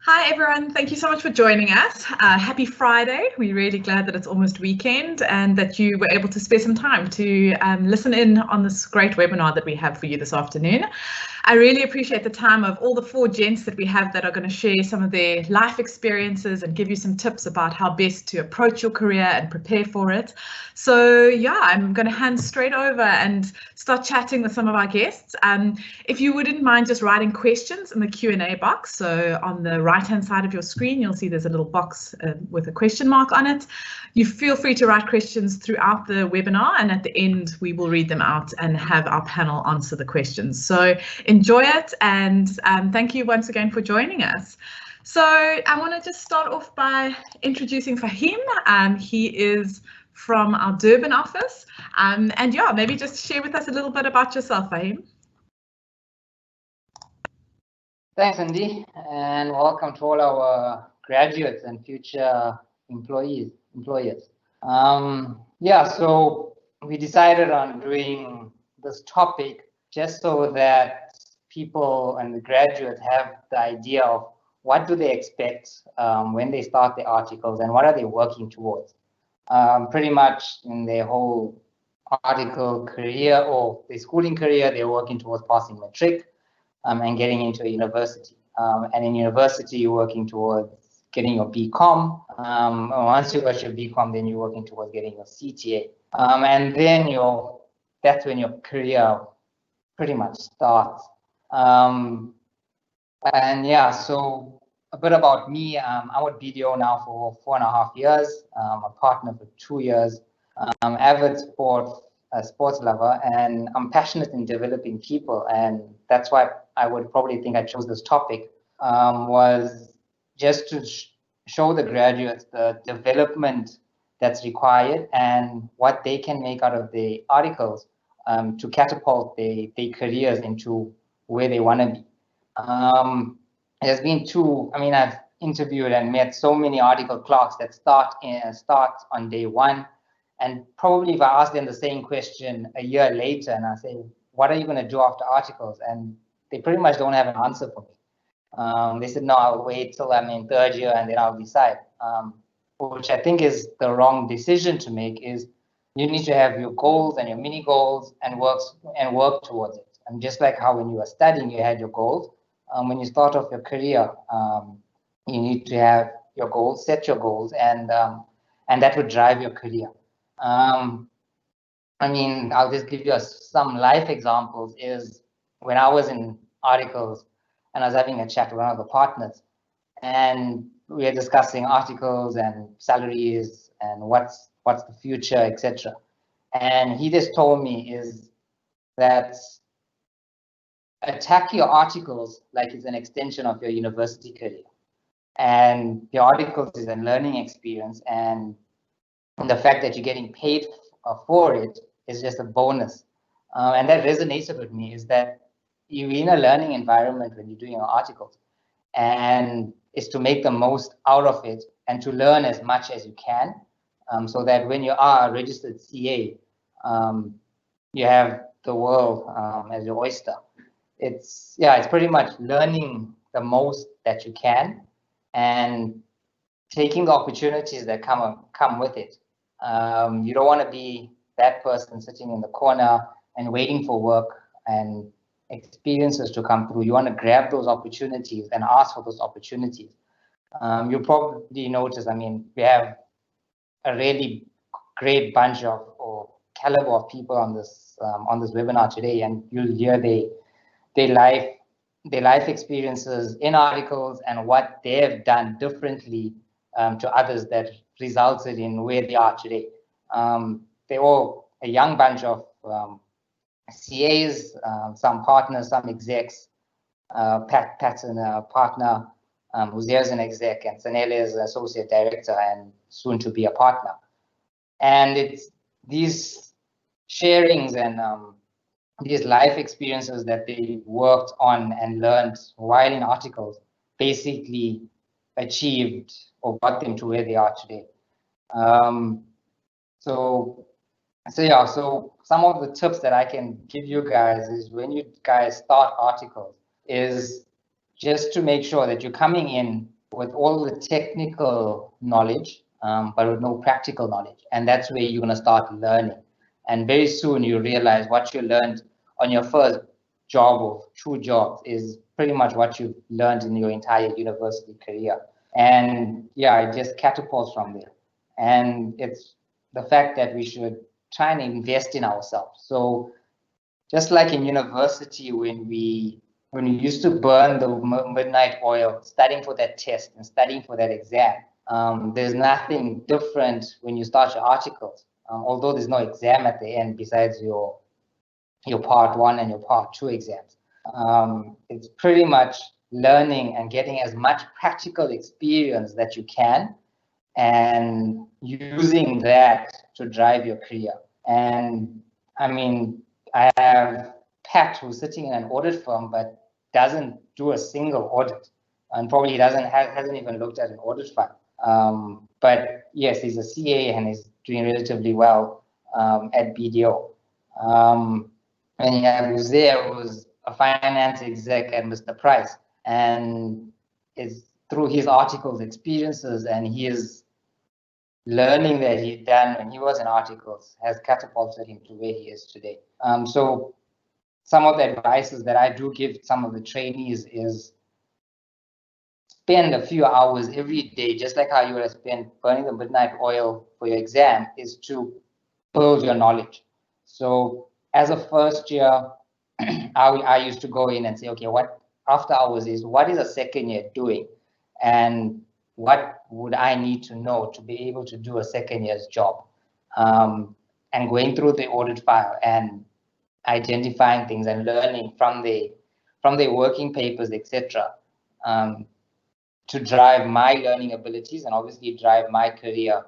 Hi everyone, thank you so much for joining us. Happy Friday. We're really glad that it's almost weekend and that you were able to spare some time to listen in on this great webinar that we have for you this afternoon. I really appreciate the time of all the four gents that we have that are going to share some of their life experiences and give you some tips about how best to approach your career and prepare for it. So yeah, I'm going to hand straight over and start chatting with some of our guests. If you wouldn't mind just writing questions in the Q&A box. So on the right-hand side of your screen, you'll see there's a little box with a question mark on it. You feel free to write questions throughout the webinar, and at the end, we will read them out and have our panel answer the questions. So enjoy it, and thank you once again for joining us. So I want to just start off by introducing Faheem. He is from our Durban office, and yeah, maybe just share with us a little bit about yourself, Faheem. Thanks, Andy, and welcome to all our graduates and future employers. Yeah, so we decided on doing this topic just so that people and the graduates have the idea of what do they expect when they start their articles and what are they working towards. Pretty much in their whole article career or their schooling career, they're working towards passing matric and getting into a university. And in university, you're working towards getting your BCom. Once you got your BCom, then you're working towards getting your CTA. And then that's when your career pretty much starts. And yeah, so a bit about me. I'm with BDO now for 4.5 years. I'm a partner for 2 years. I'm avid sports lover, and I'm passionate in developing people, and that's why I would probably think I chose this topic, was just to show the graduates the development that's required and what they can make out of the articles to catapult their careers into where they want to be. There's been I've interviewed and met so many article clerks that start on day one. And probably if I ask them the same question a year later and I say, what are you going to do after articles? And they pretty much don't have an answer for me. They said, no, I'll wait till I'm in third year and then I'll decide. Which I think is the wrong decision to make. Is you need to have your goals and your mini goals and work towards it. And just like how when you were studying, you had your goals. When you start off your career, you need to have your goals, set your goals, and that would drive your career. I'll just give you some life examples. Is when I was in articles and I was having a chat with one of the partners, and we were discussing articles and salaries and what's the future, etc. And he just told me is that attack your articles like it's an extension of your university career, and your articles is a learning experience, and the fact that you're getting paid for it is just a bonus. And that resonated with me, is that you're in a learning environment when you're doing your articles, and it's to make the most out of it and to learn as much as you can, so that when you are a registered CA, you have the world as your oyster. It's pretty much learning the most that you can and taking the opportunities that come with it. You don't want to be that person sitting in the corner and waiting for work and experiences to come through. You want to grab those opportunities and ask for those opportunities. You probably notice, we have a really great bunch of or caliber of people on this webinar today, and you'll hear their life experiences in articles and what they've done differently to others that resulted in where they are today. They're all a young bunch of CAs, some partners, some execs. Pat's a partner, Uzayr is an exec, and Sanele is an associate director and soon to be a partner. And it's these sharings and these life experiences that they worked on and learned while in articles basically achieved or got them to where they are today. So some of the tips that I can give you guys is when you guys start articles is just to make sure that you're coming in with all the technical knowledge, but with no practical knowledge. And that's where you're going to start learning. And very soon you realize what you learned on your first job or 2 jobs is pretty much what you've learned in your entire university career. And yeah, it just catapults from there. And it's the fact that we should try and invest in ourselves. So just like in university, when we used to burn the midnight oil, studying for that test and studying for that exam, there's nothing different when you start your articles. Although there's no exam at the end besides your part 1 and your part 2 exams. It's pretty much learning and getting as much practical experience that you can and using that to drive your career. And I mean, I have Pat, who's sitting in an audit firm but doesn't do a single audit, and probably hasn't even looked at an audit file. But yes, he's a CA and he's doing relatively well at BDO. And you have Uzayr, who's a finance exec at Mr. Price, and it's through his articles, experiences, and his learning that he'd done when he was in articles has catapulted him to where he is today. So some of the advices that I do give some of the trainees is spend a few hours every day, just like how you would have spent burning the midnight oil for your exam, is to build your knowledge. So as a first year, I used to go in and say, okay, what after hours is, what is a second year doing? And what would I need to know to be able to do a second year's job? And going through the audit file and identifying things and learning from the working papers, etc., to drive my learning abilities and obviously drive my career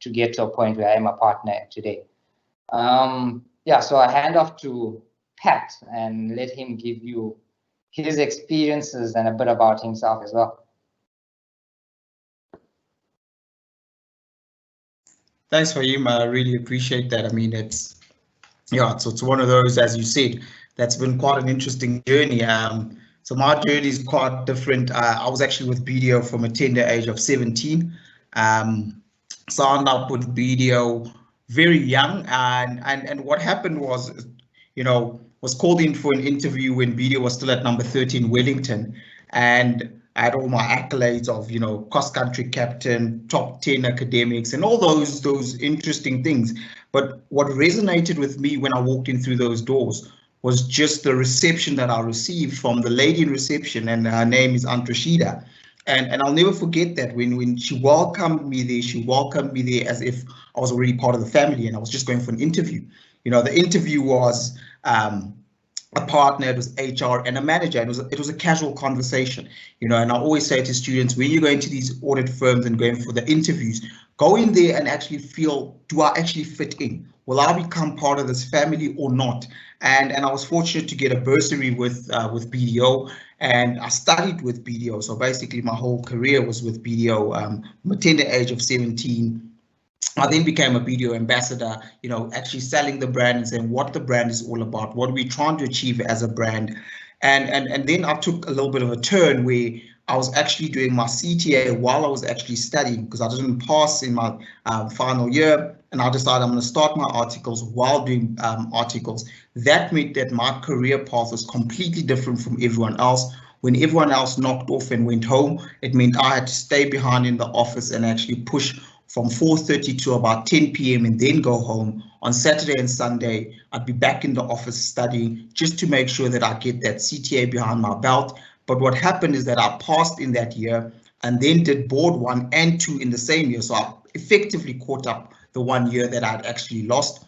to get to a point where I am a partner today. Yeah, so I hand off to Pat and let him give you his experiences and a bit about himself as well. Thanks, Faheem. I really appreciate that. I mean, it's one of those, as you said, that's been quite an interesting journey. So my journey is quite different. I was actually with BDO from a tender age of 17. Signed up with BDO very young, and what happened was, was called in for an interview when BDO was still at number 13 Wellington, and I had all my accolades of, cross-country captain, top 10 academics, and all those interesting things. But what resonated with me when I walked in through those doors was just the reception that I received from the lady in reception, and her name is Aunt Rashida. And I'll never forget that when she welcomed me there as if I was already part of the family and I was just going for an interview. The interview was a partner, it was HR and a manager. It was a casual conversation, and I always say to students, when you go into these audit firms and going for the interviews, go in there and actually feel, do I actually fit in? Will I become part of this family or not? And I was fortunate to get a bursary with BDO, and I studied with BDO. So basically my whole career was with BDO. From a tender age of 17, I then became a BDO ambassador, actually selling the brand and saying what the brand is all about, what we're trying to achieve as a brand. And then I took a little bit of a turn where I was actually doing my CTA while I was actually studying, because I didn't pass in my final year, and I decided I'm going to start my articles while doing articles. That meant that my career path was completely different from everyone else. When everyone else knocked off and went home, it meant I had to stay behind in the office and actually push from 4:30 to about 10 p.m. and then go home. On Saturday and Sunday, I'd be back in the office studying just to make sure that I get that CTA behind my belt. But what happened is that I passed in that year and then did board 1 and 2 in the same year. So I effectively caught up the 1 year that I'd actually lost.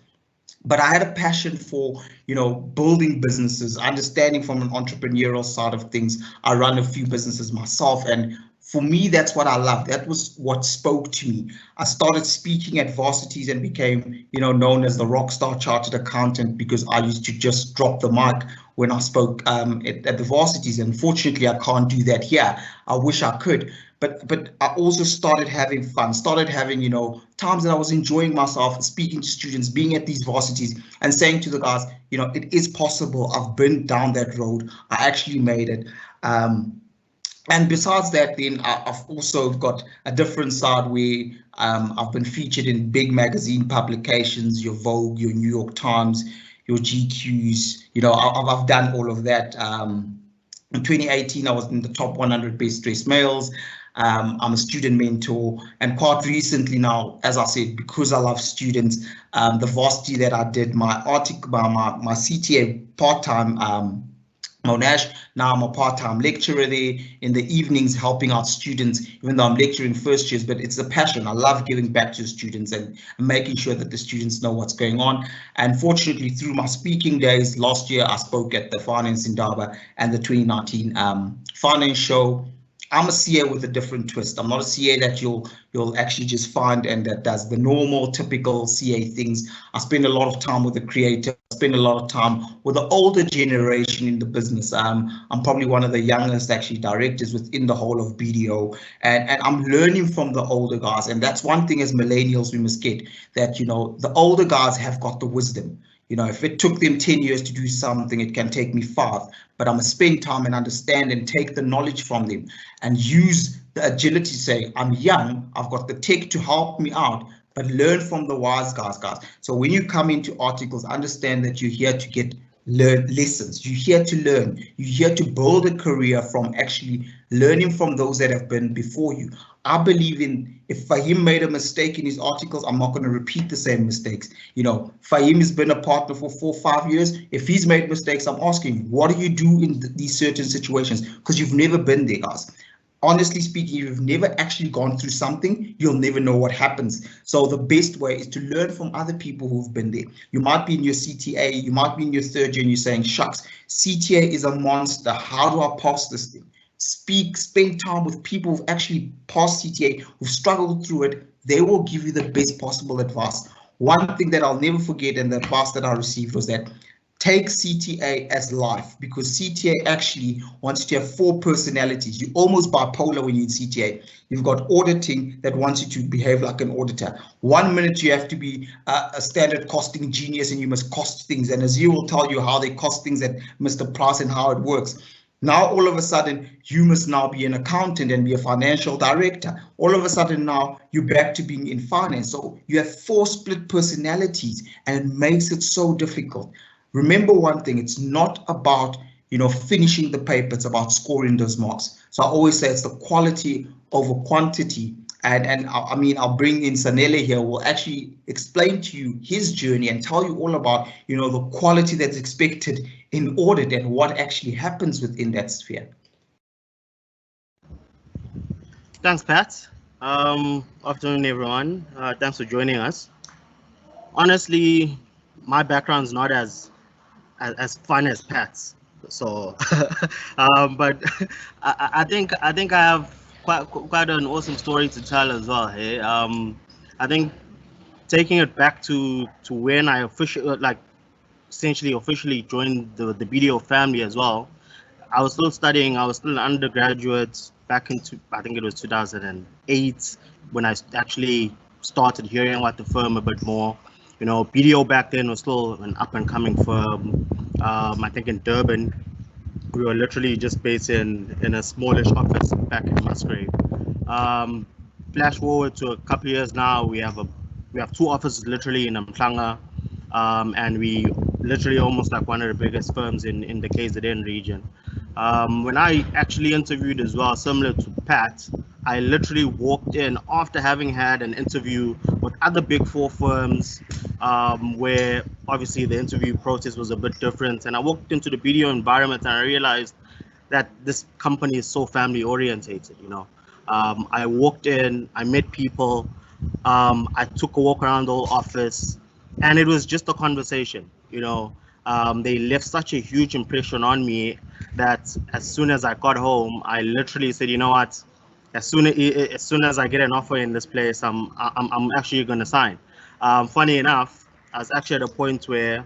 But I had a passion for, building businesses, understanding from an entrepreneurial side of things. I run a few businesses myself, and for me, that's what I love. That was what spoke to me. I started speaking at varsities and became, known as the rockstar chartered accountant, because I used to just drop the mic when I spoke at the varsities. And fortunately, I can't do that here. I wish I could. But I also started having fun, started having, times that I was enjoying myself, speaking to students, being at these varsities and saying to the guys, it is possible. I've been down that road. I actually made it. And besides that, then I've also got a different side where I've been featured in big magazine publications, your Vogue, your New York Times, your GQs. You know, I've done all of that. In 2018, I was in the top 100 best dressed males. I'm a student mentor, and quite recently now, as I said, because I love students, the varsity that I did my article, my CTA part-time. Monash. Now I'm a part-time lecturer there in the evenings, helping out students, even though I'm lecturing first years, but it's a passion. I love giving back to the students and making sure that the students know what's going on. And fortunately, through my speaking days, last year I spoke at the Finance Indaba and the 2019 Finance Show. I'm a CA with a different twist. I'm not a CA that you'll actually just find and that does the normal, typical CA things. I spend a lot of time with the creator. I spend a lot of time with the older generation in the business. I'm probably one of the youngest actually directors within the whole of BDO, and I'm learning from the older guys. And that's one thing as millennials we must get, that you know the older guys have got the wisdom. You know, if it took them 10 years to do something, it can take me 5. But I'm going to spend time and understand and take the knowledge from them and use the agility to say, I'm young, I've got the tech to help me out, but learn from the wise guys. So when you come into articles, understand that you're here to get lessons. You're here to learn. You're here to build a career from actually learning from those that have been before you. I believe in, if Faheem made a mistake in his articles, I'm not going to repeat the same mistakes. You know, Faheem has been a partner for 4 or 5 years. If he's made mistakes, I'm asking, what do you do in these certain situations? Because you've never been there, guys. Honestly speaking, if you've never actually gone through something, you'll never know what happens. So the best way is to learn from other people who've been there. You might be in your CTA, you might be in your 3rd year and you're saying, shucks, CTA is a monster. How do I pass this thing? Spend time with people who've actually passed CTA, who've struggled through it. They will give you the best possible advice. One thing that I'll never forget, and the advice that I received, was that take CTA as life, because CTA actually wants you to have 4 personalities. You're almost bipolar when you're in CTA. You've got auditing that wants you to behave like an auditor. 1 minute you have to be a standard costing genius and you must cost things. And Azir will tell you how they cost things at Mr. Price and how it works. Now, all of a sudden, you must now be an accountant and be a financial director. All of a sudden now, you're back to being in finance. So you have 4 split personalities, and it makes it so difficult. Remember one thing, it's not about, you know, finishing the paper, it's about scoring those marks. So I always say it's the quality over quantity. And I mean, I'll bring in Sanele here, will actually explain to you his journey and tell you all about, you know, the quality that's expected in audit and what actually happens within that sphere. Thanks, Pat. Afternoon, everyone. Thanks for joining us. Honestly, my background's not as fun as Pat's, so but I think I have quite an awesome story to tell as well. Hey, I think taking it back to when I essentially officially joined the BDO family as well. I was still studying. I was still an undergraduate back into, I think it was 2008 when I actually started hearing about the firm a bit more. You know, BDO back then was still an up and coming firm. I think in Durban, we were literally just based in a smallish office back in Musgrave. Flash forward to a couple of years now, we have 2 offices literally in Mhlanga, and we literally almost like one of the biggest firms in the KZN region. When I actually interviewed as well, similar to Pat, I literally walked in after having had an interview with other Big 4 firms, where obviously the interview process was a bit different. And I walked into the BDO environment and I realized that this company is so family orientated, you know. I walked in, I met people, I took a walk around the whole office, and it was just a conversation, you know. They left such a huge impression on me that as soon as I got home, I literally said, you know what, as soon as I get an offer in this place, I'm actually going to sign. Funny enough, I was actually at a point where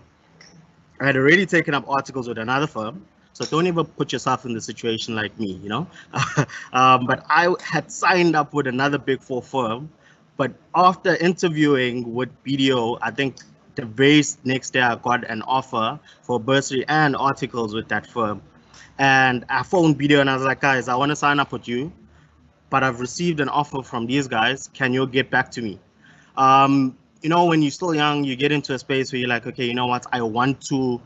I had already taken up articles with another firm. So don't ever put yourself in the situation like me, you know. But I had signed up with another Big 4 firm. But after interviewing with BDO, I think the very next day I got an offer for bursary and articles with that firm. And I phoned video and I was like, guys, I want to sign up with you, but I've received an offer from these guys. Can you get back to me? You know, when you're still young, you get into a space where you're like, okay, you know what, I want to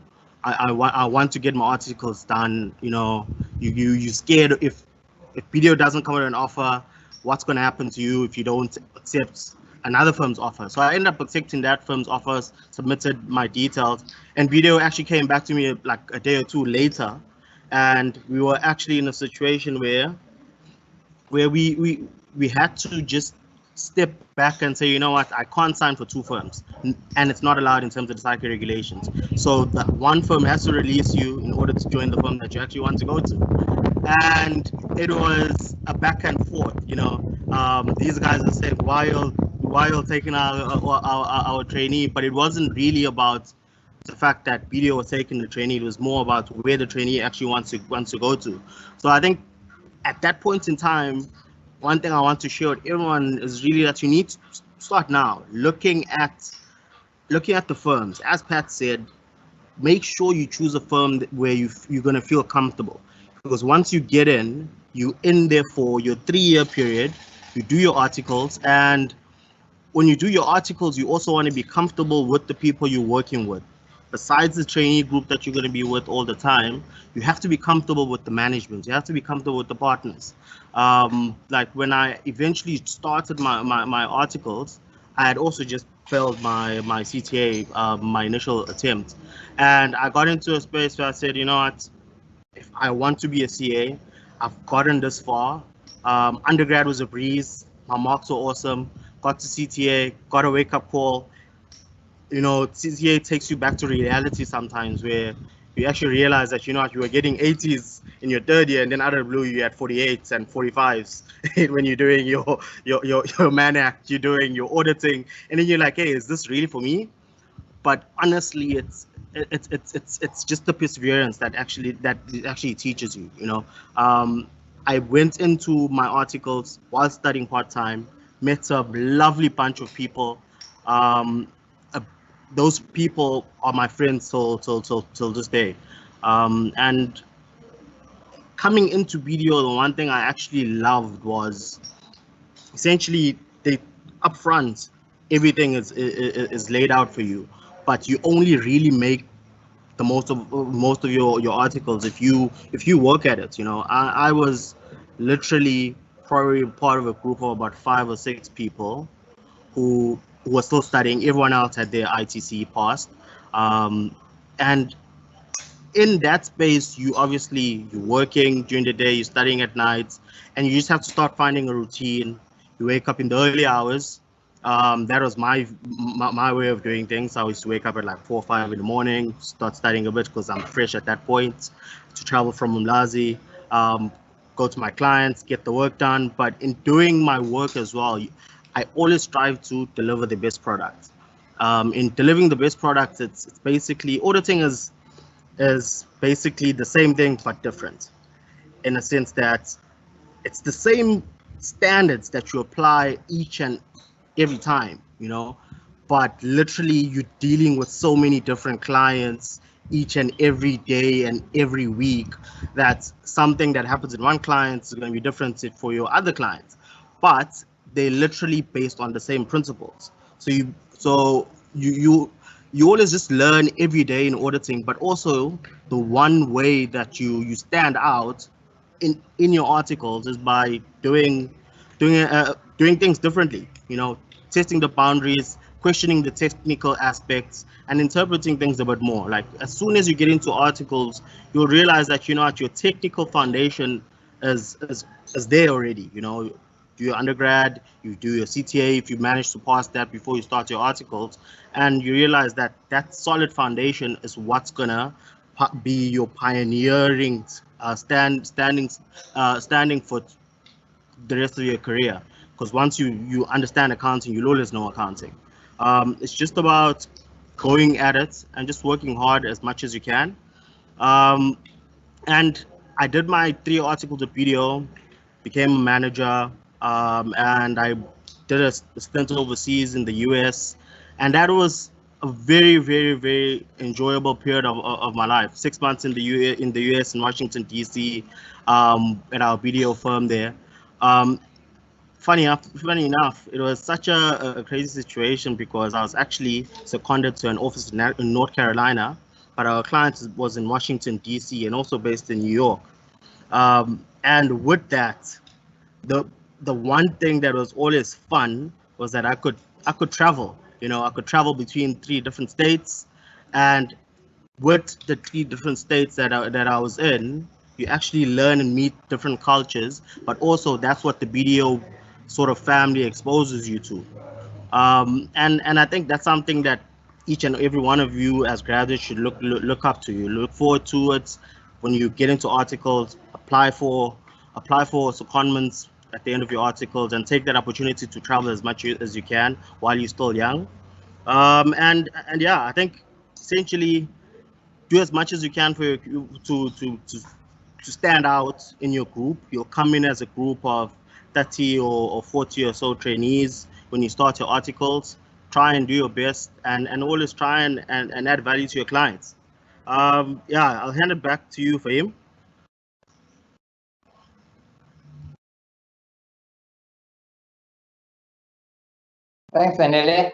get my articles done. You know, you scared if video doesn't come with an offer, what's going to happen to you if you don't accept another firm's offer? So I ended up accepting that firm's offers, submitted my details, and video actually came back to me like a day or two later, and we were actually in a situation where we had to just step back and say, you know what, I can't sign for two firms, and it's not allowed in terms of the psyche regulations. So that one firm has to release you in order to join the firm that you actually want to go to. And it was a back and forth, you know. These guys are saying while taking our trainee, but it wasn't really about the fact that video was taking the trainee. It was more about where the trainee actually wants to go to. So I think at that point in time, one thing I want to share with everyone is really that you need to start now looking at the firms. As Pat said, make sure you choose a firm where you're going to feel comfortable, because once you get in, you in there for your 3-year period. You do your articles, and when you do your articles, you also want to be comfortable with the people you're working with. Besides the trainee group that you're going to be with all the time, you have to be comfortable with the management. You have to be comfortable with the partners. Like when I eventually started my articles, I had also just failed my CTA, my initial attempt. And I got into a space where I said, you know what, if I want to be a CA, I've gotten this far. Undergrad was a breeze. My marks were awesome. Got to CTA, got a wake-up call. You know, CTA takes you back to reality sometimes, where you actually realize that, you know, you were getting 80s in your third year, and then out of the blue you had 48s and 45s when you're doing your man act, you're doing your auditing, and then you're like, hey, is this really for me? But honestly, it's just the perseverance that actually teaches you. You know, I went into my articles while studying part-time, met a lovely bunch of people. Those people are my friends till this day. And coming into video, the one thing I actually loved was essentially they upfront everything is laid out for you, but you only really make the most of your articles if you work at it. You know, I was literally probably part of a group of about 5 or 6 people who were still studying. Everyone else had their ITC passed, and in that space, you're working during the day, you're studying at night, and you just have to start finding a routine. You wake up in the early hours. That was my way of doing things. I used to wake up at like 4 or 5 in the morning, start studying a bit because I'm fresh at that point, to travel from Umlazi, go to my clients, get the work done. But in doing my work as well, I always strive to deliver the best product. In delivering the best product, it's basically auditing is basically the same thing but different, in a sense that it's the same standards that you apply each and every time, you know, but literally you're dealing with so many different clients each and every day and every week that something that happens in one client is going to be different for your other clients, but they're literally based on the same principles. So you always just learn every day in auditing, but also the one way that you stand out in your articles is by doing things differently. You know, testing the boundaries, questioning the technical aspects, and interpreting things a bit more. Like as soon as you get into articles, you'll realize that, you know, your technical foundation is there already. You know, do your undergrad, you do your CTA if you manage to pass that before you start your articles, and you realize that that solid foundation is what's gonna be your pioneering standing for the rest of your career. Because once you understand accounting, you'll always know accounting. It's just about going at it and just working hard as much as you can. And I did my 3 articles of video, became a manager, and I did a stint overseas in the US, and that was a very, very, very enjoyable period of my life. 6 months in the US in Washington DC, at our video firm there. Funny enough, it was such a crazy situation because I was actually seconded to an office in North Carolina, but our client was in Washington DC and also based in New York. And with that, the one thing that was always fun was that I could travel. I could travel between 3 different states, and with the 3 different states that I was in, you actually learn and meet different cultures. But also, that's what the BDO sort of family exposes you to. And I think that's something that each and every one of you as graduates should look up to. You look forward to it when you get into articles. Apply for secondments at the end of your articles, and take that opportunity to travel as much as you can while you're still young. And yeah, I think essentially do as much as you can for to stand out in your group. You'll come in as a group of 30 or 40 or so trainees when you start your articles. Try and do your best, and always try and add value to your clients. Yeah, I'll hand it back to you, Faheem. Thanks, Sanele.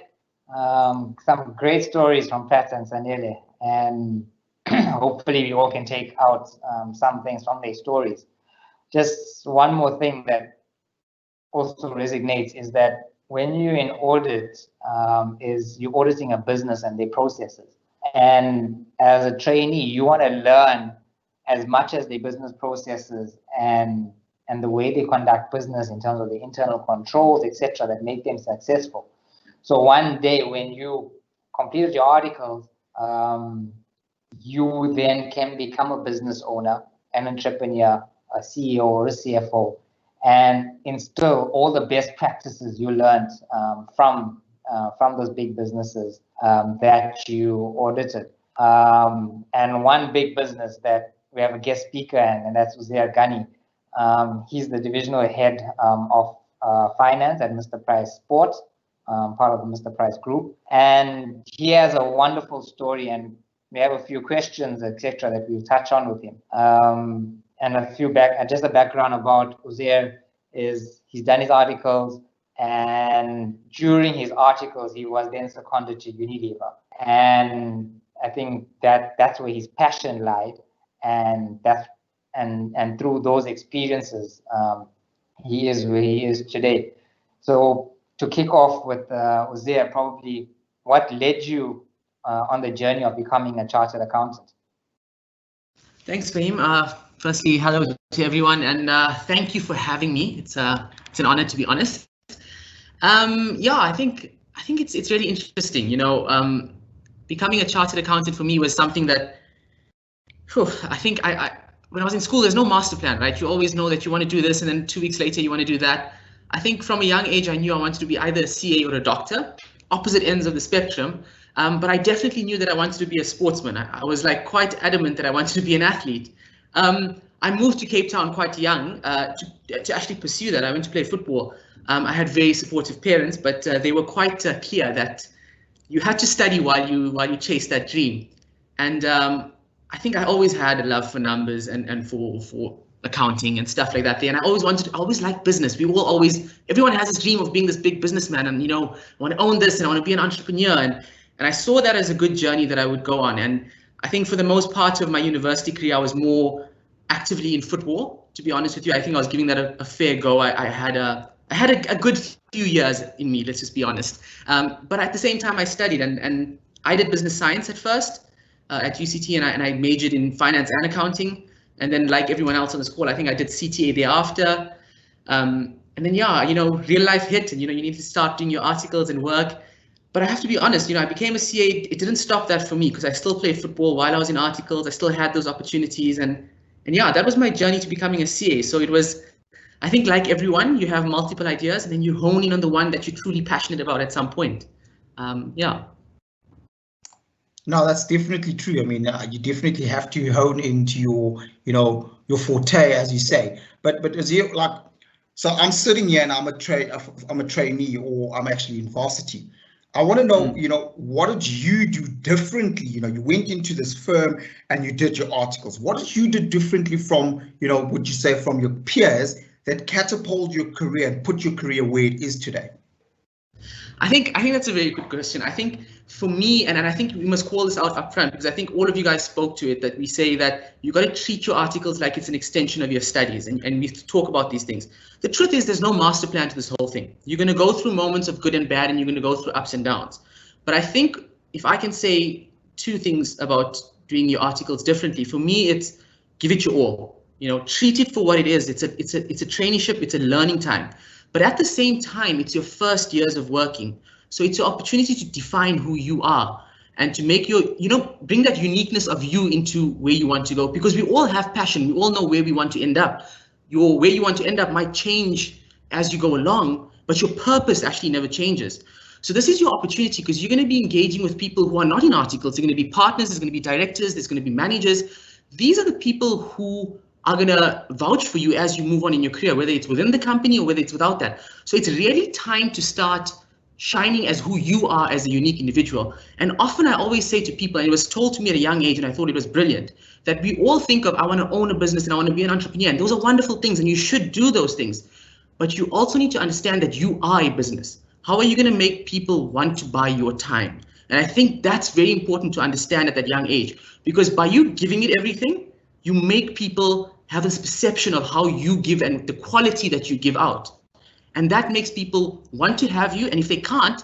Some great stories from Pat and Sanele, and hopefully we all can take out some things from their stories. Just one more thing that also resonates is that when you're in audit, is you're auditing a business and their processes. And as a trainee, you want to learn as much as their business processes and the way they conduct business in terms of the internal controls, etc., that make them successful. So one day when you completed your articles, you then can become a business owner, an entrepreneur, a CEO or a CFO, and instill all the best practices you learned from those big businesses that you audited. And one big business that we have a guest speaker in, and that's Uzayr Gani. He's the divisional head of finance at Mr. Price Sports, part of the Mr. Price Group. And he has a wonderful story, and we have a few questions, etc., that we'll touch on with him. And just a background about Uzayr is he's done his articles, and during his articles, he was then seconded to Unilever. And I think that's where his passion lied, and through those experiences, he is where he is today. So to kick off with Uzayr, probably what led you on the journey of becoming a chartered accountant? Thanks, Faheem. Firstly, hello to everyone, and thank you for having me. It's an honor, to be honest. Yeah, I think it's really interesting. Becoming a chartered accountant for me was something that, I think when I was in school, there's no master plan, right? You always know that you want to do this, and then 2 weeks later you want to do that. I think from a young age, I knew I wanted to be either a CA or a doctor, opposite ends of the spectrum. But I definitely knew that I wanted to be a sportsman. I was like quite adamant that I wanted to be an athlete. I moved to Cape Town quite young to actually pursue that. I went to play football. I had very supportive parents, but they were quite clear that you had to study while you chase that dream. And I think I always had a love for numbers and for accounting and stuff like that there. And I always liked business. Everyone has this dream of being this big businessman, and I want to own this and I want to be an entrepreneur. And I saw that as a good journey that I would go on. And I think for the most part of my university career, I was more actively in football, to be honest with you. I think I was giving that a fair go. I had a good few years in me, let's just be honest. But at the same time, I studied, and I did business science at first at UCT, and I majored in finance and accounting. And then, like everyone else on the school, I think I did CTA thereafter. And then, real life hit, and you need to start doing your articles and work. But I have to be honest, I became a CA. It didn't stop that for me, because I still played football while I was in articles. I still had those opportunities, and yeah, that was my journey to becoming a CA. So it was, I think, like everyone, you have multiple ideas, and then you hone in on the one that you're truly passionate about at some point. Yeah. No, that's definitely true. I mean, you definitely have to hone into your forte, as you say. But as you so I'm sitting here and I'm a trainee, or I'm actually in varsity. I want to know, what did you do differently? You went into this firm and you did your articles. What did you do differently from, would you say, from your peers that catapulted your career and put your career where it is today? I think that's a very good question. I think for me, and I think we must call this out up front, because I think all of you guys spoke to it, that we say that you got to treat your articles like it's an extension of your studies, and we talk about these things. The truth is there's no master plan to this whole thing. You're going to go through moments of good and bad, and you're going to go through ups and downs. But I think if I can say two things about doing your articles differently, for me, it's give it your all. Treat it for what it is. It's a traineeship. It's a learning time. But at the same time, it's your first years of working. So it's your opportunity to define who you are and to make your, bring that uniqueness of you into where you want to go, because we all have passion. We all know where we want to end up. Where you want to end up might change as you go along, but your purpose actually never changes. So this is your opportunity, because you're going to be engaging with people who are not in articles. They're going to be partners, there's going to be directors, there's going to be managers. These are the people who are going to vouch for you as you move on in your career, whether it's within the company or whether it's without that. So it's really time to start shining as who you are as a unique individual. And often I always say to people, and it was told to me at a young age, and I thought it was brilliant, that we all think of, I want to own a business and I want to be an entrepreneur. And those are wonderful things, and you should do those things. But you also need to understand that you are a business. How are you going to make people want to buy your time? And I think that's very important to understand at that young age, because by you giving it everything, you make people have this perception of how you give and the quality that you give out. And that makes people want to have you. And if they can't,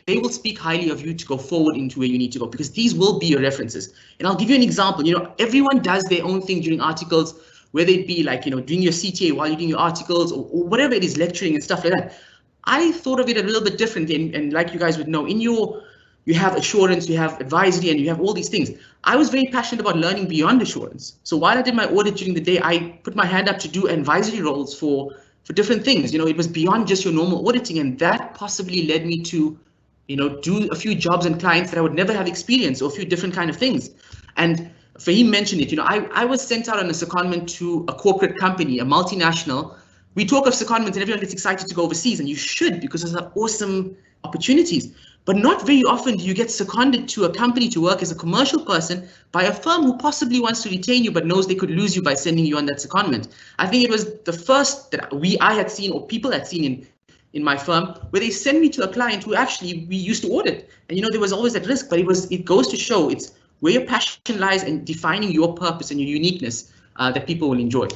they will speak highly of you to go forward into where you need to go, because these will be your references. And I'll give you an example. Everyone does their own thing during articles, whether it be like, doing your CTA while you're doing your articles or whatever it is, lecturing and stuff like that. I thought of it a little bit differently. And like you guys would know, you have assurance, you have advisory, and you have all these things. I was very passionate about learning beyond assurance. So while I did my audit during the day, I put my hand up to do advisory roles for different things. It was beyond just your normal auditing, and that possibly led me to, do a few jobs and clients that I would never have experienced, or a few different kind of things. And Faheem mentioned it. I was sent out on a secondment to a corporate company, a multinational. We talk of secondments and everyone gets excited to go overseas, and you should, because those are awesome opportunities. But not very often do you get seconded to a company to work as a commercial person by a firm who possibly wants to retain you but knows they could lose you by sending you on that secondment. I think it was the first that I had seen, or people had seen in my firm, where they send me to a client who actually we used to audit. And there was always that risk, but it goes to show it's where your passion lies and defining your purpose and your uniqueness that people will enjoy.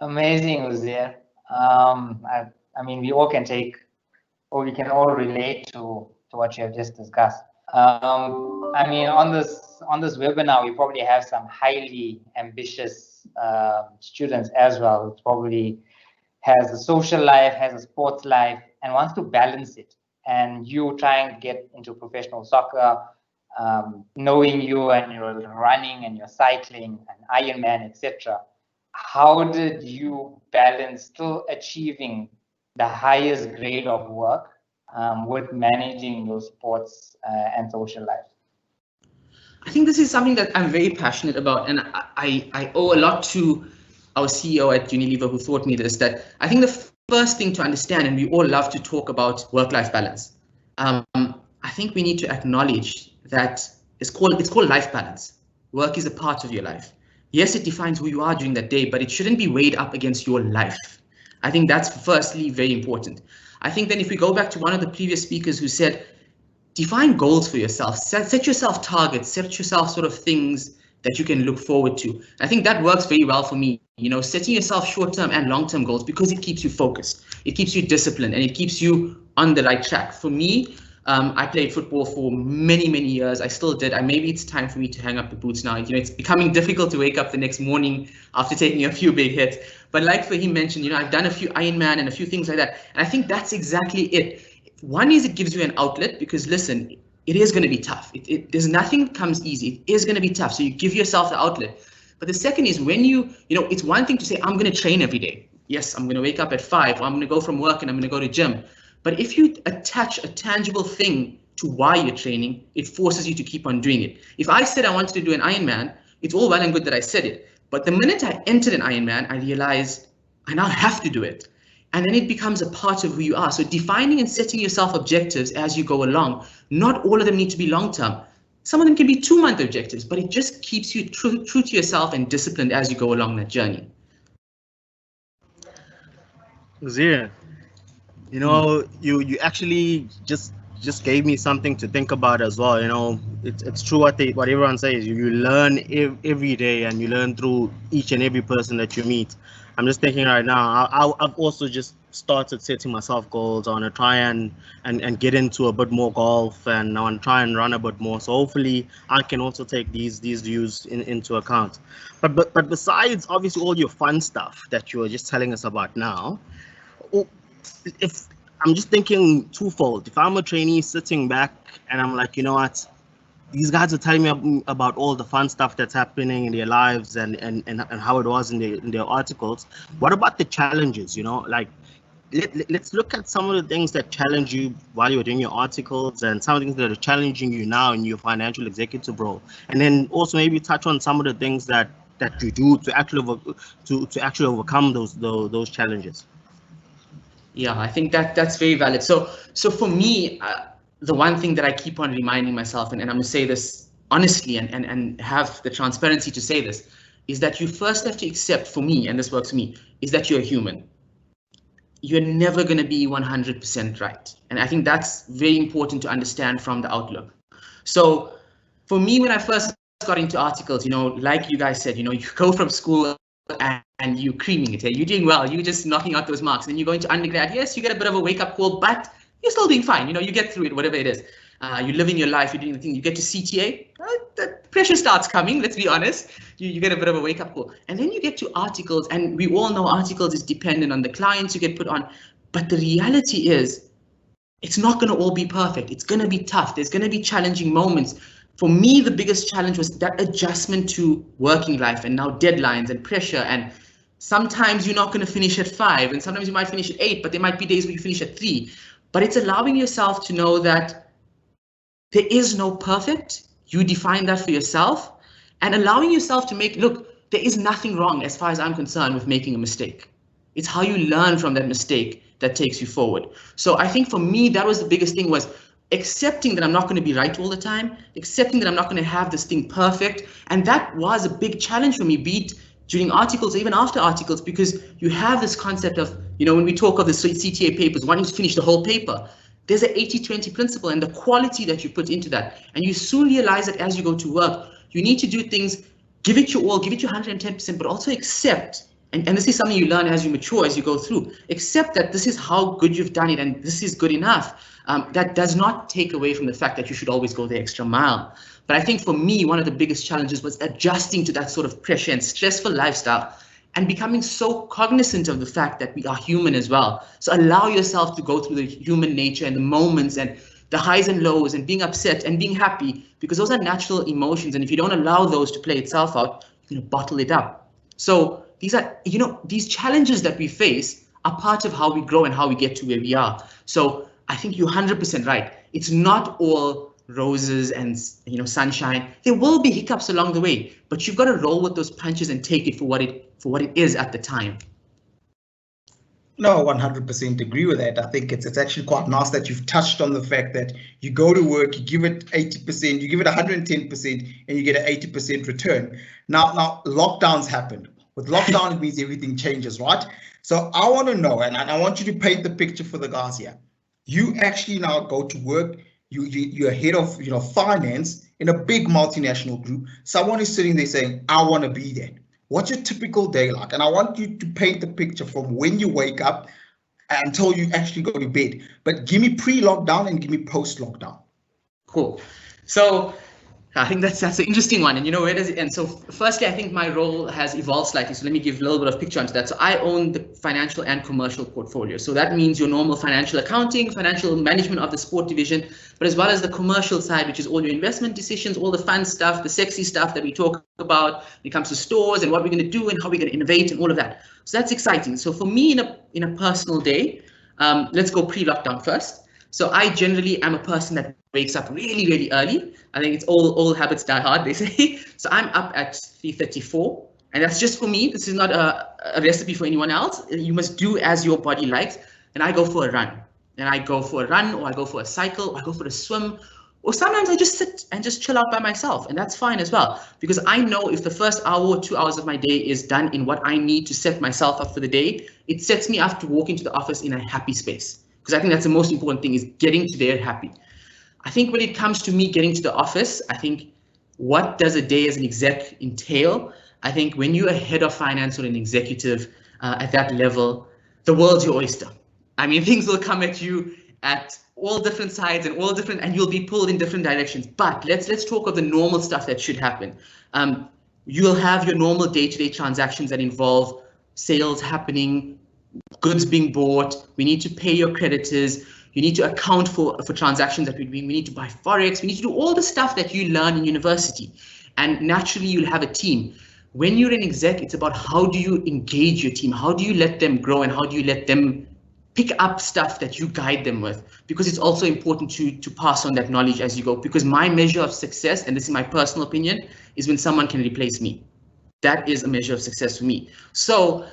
Amazing, Uzayr. I mean, we all can take, or we can all relate to what you have just discussed. I mean, on this webinar, we probably have some highly ambitious students as well, who probably has a social life, has a sports life, and wants to balance it. And you trying to get into professional soccer, knowing you and your running and your cycling and Ironman, etc. How did you balance still achieving the highest grade of work with managing your sports and social life? I think this is something that I'm very passionate about, and I owe a lot to our CEO at Unilever who taught me this, that I think the first thing to understand, and we all love to talk about work-life balance, I think we need to acknowledge that it's called life balance. Work is a part of your life. Yes, it defines who you are during that day, but it shouldn't be weighed up against your life. I think that's firstly very important. I think then if we go back to one of the previous speakers who said, define goals for yourself, set yourself targets, set yourself sort of things that you can look forward to. I think that works very well for me, setting yourself short-term and long-term goals, because it keeps you focused, it keeps you disciplined, and it keeps you on the right track. For me, I played football for many, many years. I still did. Maybe it's time for me to hang up the boots now. It's becoming difficult to wake up the next morning after taking a few big hits. But like Faheem mentioned, I've done a few Ironman and a few things like that. And I think that's exactly it. One is it gives you an outlet, because listen, it is going to be tough. There's nothing that comes easy. It is going to be tough. So you give yourself the outlet. But the second is when it's one thing to say, I'm going to train every day. Yes, I'm going to wake up at 5, or I'm going to go from work and I'm going to go to gym. But if you attach a tangible thing to why you're training, it forces you to keep on doing it. If I said I wanted to do an Ironman, it's all well and good that I said it. But the minute I entered an Ironman, I realized I now have to do it. and then it becomes a part of who you are. So defining and setting yourself objectives as you go along, not all of them need to be long-term. Some of them can be 2-month objectives, but it just keeps you true to yourself and disciplined as you go along that journey. Uzayr, you know, you actually just gave me something to think about as well. You know, it's true what everyone says. You learn every day, and you learn through each and every person that you meet. I'm just thinking right now, I've also just started setting myself goals. I want to try and get into a bit more golf, and I want to try and run a bit more. So hopefully I can also take these views into account. But besides obviously all your fun stuff that you were just telling us about now, if I'm just thinking twofold. If I'm a trainee sitting back and I'm like, you know what, these guys are telling me about all the fun stuff that's happening in their lives and how it was in their articles. What about the challenges? You know, like let's look at some of the things that challenge you while you're doing your articles, and some of the things that are challenging you now in your financial executive role, and then also maybe touch on some of the things that you do to actually overcome those challenges. Yeah, I think that's very valid. So for me, the one thing that I keep on reminding myself, and I'm going to say this honestly and have the transparency to say this, is that you first have to accept, for me, and this works for me, is that you're a human. You're never going to be 100% right. And I think that's very important to understand from the outlook. So for me, when I first got into articles, you know, like you guys said, you know, you go from school and you're creaming it, you're doing well, you're just knocking out those marks, and you go into undergrad, yes, you get a bit of a wake-up call, but you're still doing fine, you know, you get through it, whatever it is. You're living your life, you're doing the thing, you get to CTA, the pressure starts coming, let's be honest, you get a bit of a wake-up call. And then you get to articles, and we all know articles is dependent on the clients you get put on, but the reality is, it's not going to all be perfect, it's going to be tough, there's going to be challenging moments. For me, the biggest challenge was that adjustment to working life and now deadlines and pressure. And sometimes you're not going to finish at 5, and sometimes you might finish at 8, but there might be days where you finish at 3. But it's allowing yourself to know that there is no perfect. You define that for yourself, and allowing yourself to look, there is nothing wrong as far as I'm concerned with making a mistake. It's how you learn from that mistake that takes you forward. So I think for me, that was the biggest thing, was accepting that I'm not going to be right all the time, accepting that I'm not going to have this thing perfect. And that was a big challenge for me, be it during articles, or even after articles, because you have this concept of, you know, when we talk of the CTA papers, wanting to finish the whole paper, there's an 80-20 principle and the quality that you put into that. And you soon realize that as you go to work, you need to do things, give it your all, give it your 110%, but also accept, and this is something you learn as you mature, as you go through, accept that this is how good you've done it and this is good enough. That does not take away from the fact that you should always go the extra mile. But I think for me, one of the biggest challenges was adjusting to that sort of pressure and stressful lifestyle, and becoming so cognizant of the fact that we are human as well. So allow yourself to go through the human nature and the moments and the highs and lows and being upset and being happy, because those are natural emotions. And if you don't allow those to play itself out, you're going to bottle it up. So these are, you know, these challenges that we face are part of how we grow and how we get to where we are. So I think you're 100% right. It's not all roses and, you know, sunshine. There will be hiccups along the way, but you've got to roll with those punches and take it for what it is at the time. No, 100% agree with that. I think it's actually quite nice that you've touched on the fact that you go to work, you give it 80%, you give it 110%, and you get an 80% return. Now lockdowns happened. With lockdown, it means everything changes, right? So I want to know, and I want you to paint the picture for the guys here. You actually now go to work. You're head of, you know, finance in a big multinational group. Someone is sitting there saying, I want to be there. What's your typical day like? And I want you to paint the picture from when you wake up until you actually go to bed. But give me pre-lockdown and give me post-lockdown. Cool. So I think that's an interesting one. And you know, where does it end? So firstly, I think my role has evolved slightly. So let me give a little bit of picture onto that. So I own the financial and commercial portfolio. So that means your normal financial accounting, financial management of the sport division, but as well as the commercial side, which is all your investment decisions, all the fun stuff, the sexy stuff that we talk about when it comes to stores and what we're going to do and how we're going to innovate and all of that. So that's exciting. So for me, in a personal day, let's go pre-lockdown first. So I generally am a person that wakes up really, really early. I think it's all habits die hard, they say. So I'm up at 3:34. And that's just for me. This is not a recipe for anyone else. You must do as your body likes. And I go for a run. And I go for a run, or I go for a cycle, or I go for a swim. Or sometimes I just sit and just chill out by myself. And that's fine as well. Because I know if the first hour or 2 hours of my day is done in what I need to set myself up for the day, it sets me up to walk into the office in a happy space. Because I think that's the most important thing, is getting to there happy. I think when it comes to me getting to the office, I think what does a day as an exec entail? I think when you're a head of finance or an executive at that level, the world's your oyster. I mean, things will come at you at all different sides and you'll be pulled in different directions. But let's talk of the normal stuff that should happen. You'll have your normal day-to-day transactions that involve sales happening, goods being bought. We need to pay your creditors. You need to account for transactions that we need to buy Forex. We need to do all the stuff that you learn in university. And naturally, you'll have a team. When you're an exec, it's about how do you engage your team? How do you let them grow, and how do you let them pick up stuff that you guide them with? Because it's also important to pass on that knowledge as you go. Because my measure of success, and this is my personal opinion, is when someone can replace me. That is a measure of success for me. So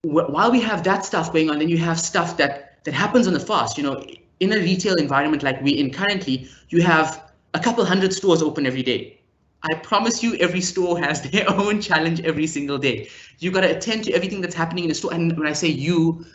while we have that stuff going on, then you have stuff that happens on the fast. You know, in a retail environment like we're in currently, you have a couple hundred stores open every day. I promise you, every store has their own challenge every single day. You got to attend to everything that's happening in the store. And when I say you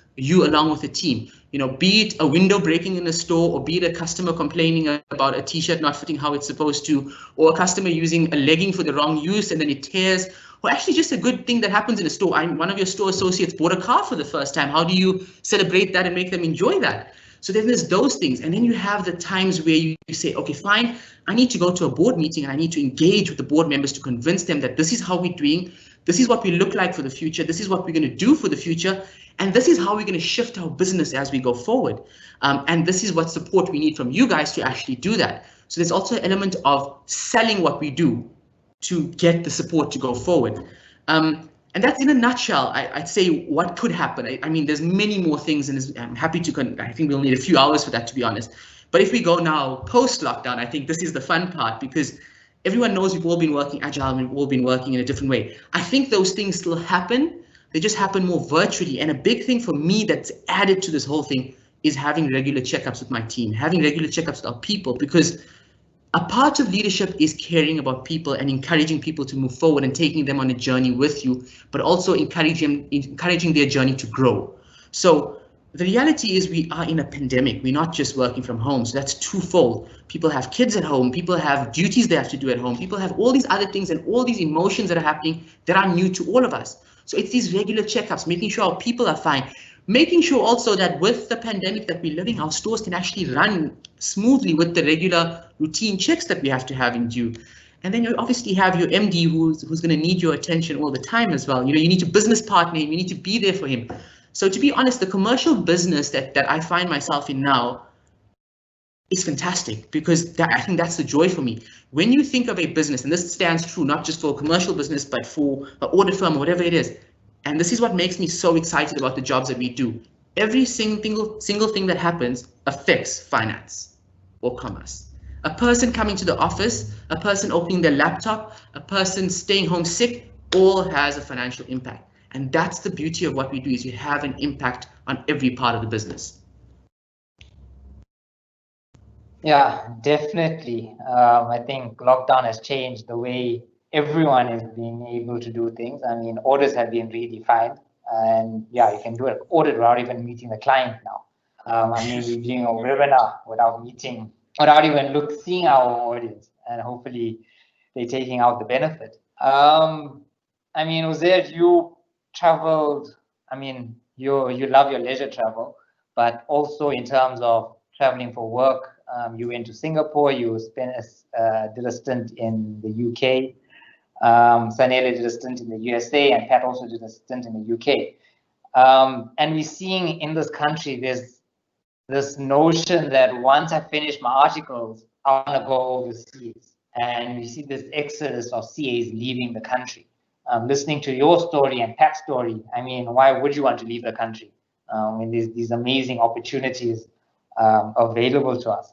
along with the team, you know, be it a window breaking in a store, or be it a customer complaining about a t-shirt not fitting how it's supposed to, or a customer using a legging for the wrong use and then it tears, or actually just a good thing that happens in a store. One of your store associates bought a car for the first time. How do you celebrate that and make them enjoy that? So then there's those things. And then you have the times where you say, okay, fine, I need to go to a board meeting and I need to engage with the board members to convince them that this is how we're doing. This is what we look like for the future. This is what we're going to do for the future. And this is how we're going to shift our business as we go forward. And this is what support we need from you guys to actually do that. So there's also an element of selling what we do to get the support to go forward. And that's in a nutshell, I'd say, what could happen. I mean, there's many more things, and I'm happy to, I think we'll need a few hours for that, to be honest. But if we go now post-lockdown, I think this is the fun part, because everyone knows we've all been working agile and we've all been working in a different way. I think those things still happen. They just happen more virtually. And a big thing for me that's added to this whole thing is having regular checkups with my team, having regular checkups with our people, because a part of leadership is caring about people and encouraging people to move forward and taking them on a journey with you, but also encouraging their journey to grow. So the reality is we are in a pandemic. We're not just working from home. So that's twofold. People have kids at home. People have duties they have to do at home. People have all these other things and all these emotions that are happening that are new to all of us. So it's these regular checkups, making sure our people are fine, making sure also that with the pandemic that we're living, our stores can actually run smoothly with the regular routine checks that we have to have in due. And then you obviously have your MD who's going to need your attention all the time as well. You know, you need to business partner him, you need to be there for him. So to be honest, the commercial business that I find myself in now is fantastic, because I think that's the joy for me. When you think of a business, and this stands true not just for a commercial business, but for an audit firm or whatever it is, and this is what makes me so excited about the jobs that we do. Every single thing that happens affects finance or commerce. A person coming to the office, a person opening their laptop, a person staying home sick, all has a financial impact. And that's the beauty of what we do, is you have an impact on every part of the business. Yeah, definitely. I think lockdown has changed the way everyone is being able to do things. I mean, orders have been redefined, and yeah, you can do an audit without even meeting the client now. I mean, we're doing a webinar without even seeing our audience, and hopefully they're taking out the benefit. I mean, Uzayr, you traveled. I mean, you love your leisure travel, but also in terms of traveling for work. You went to Singapore, you did a stint in the UK, Sanele did a stint in the USA, and Pat also did a stint in the UK. And we're seeing in this country, there's this notion that once I finish my articles, I want to go overseas. And we see this exodus of CAs leaving the country. Listening to your story and Pat's story, I mean, why would you want to leave the country when there's these amazing opportunities available to us?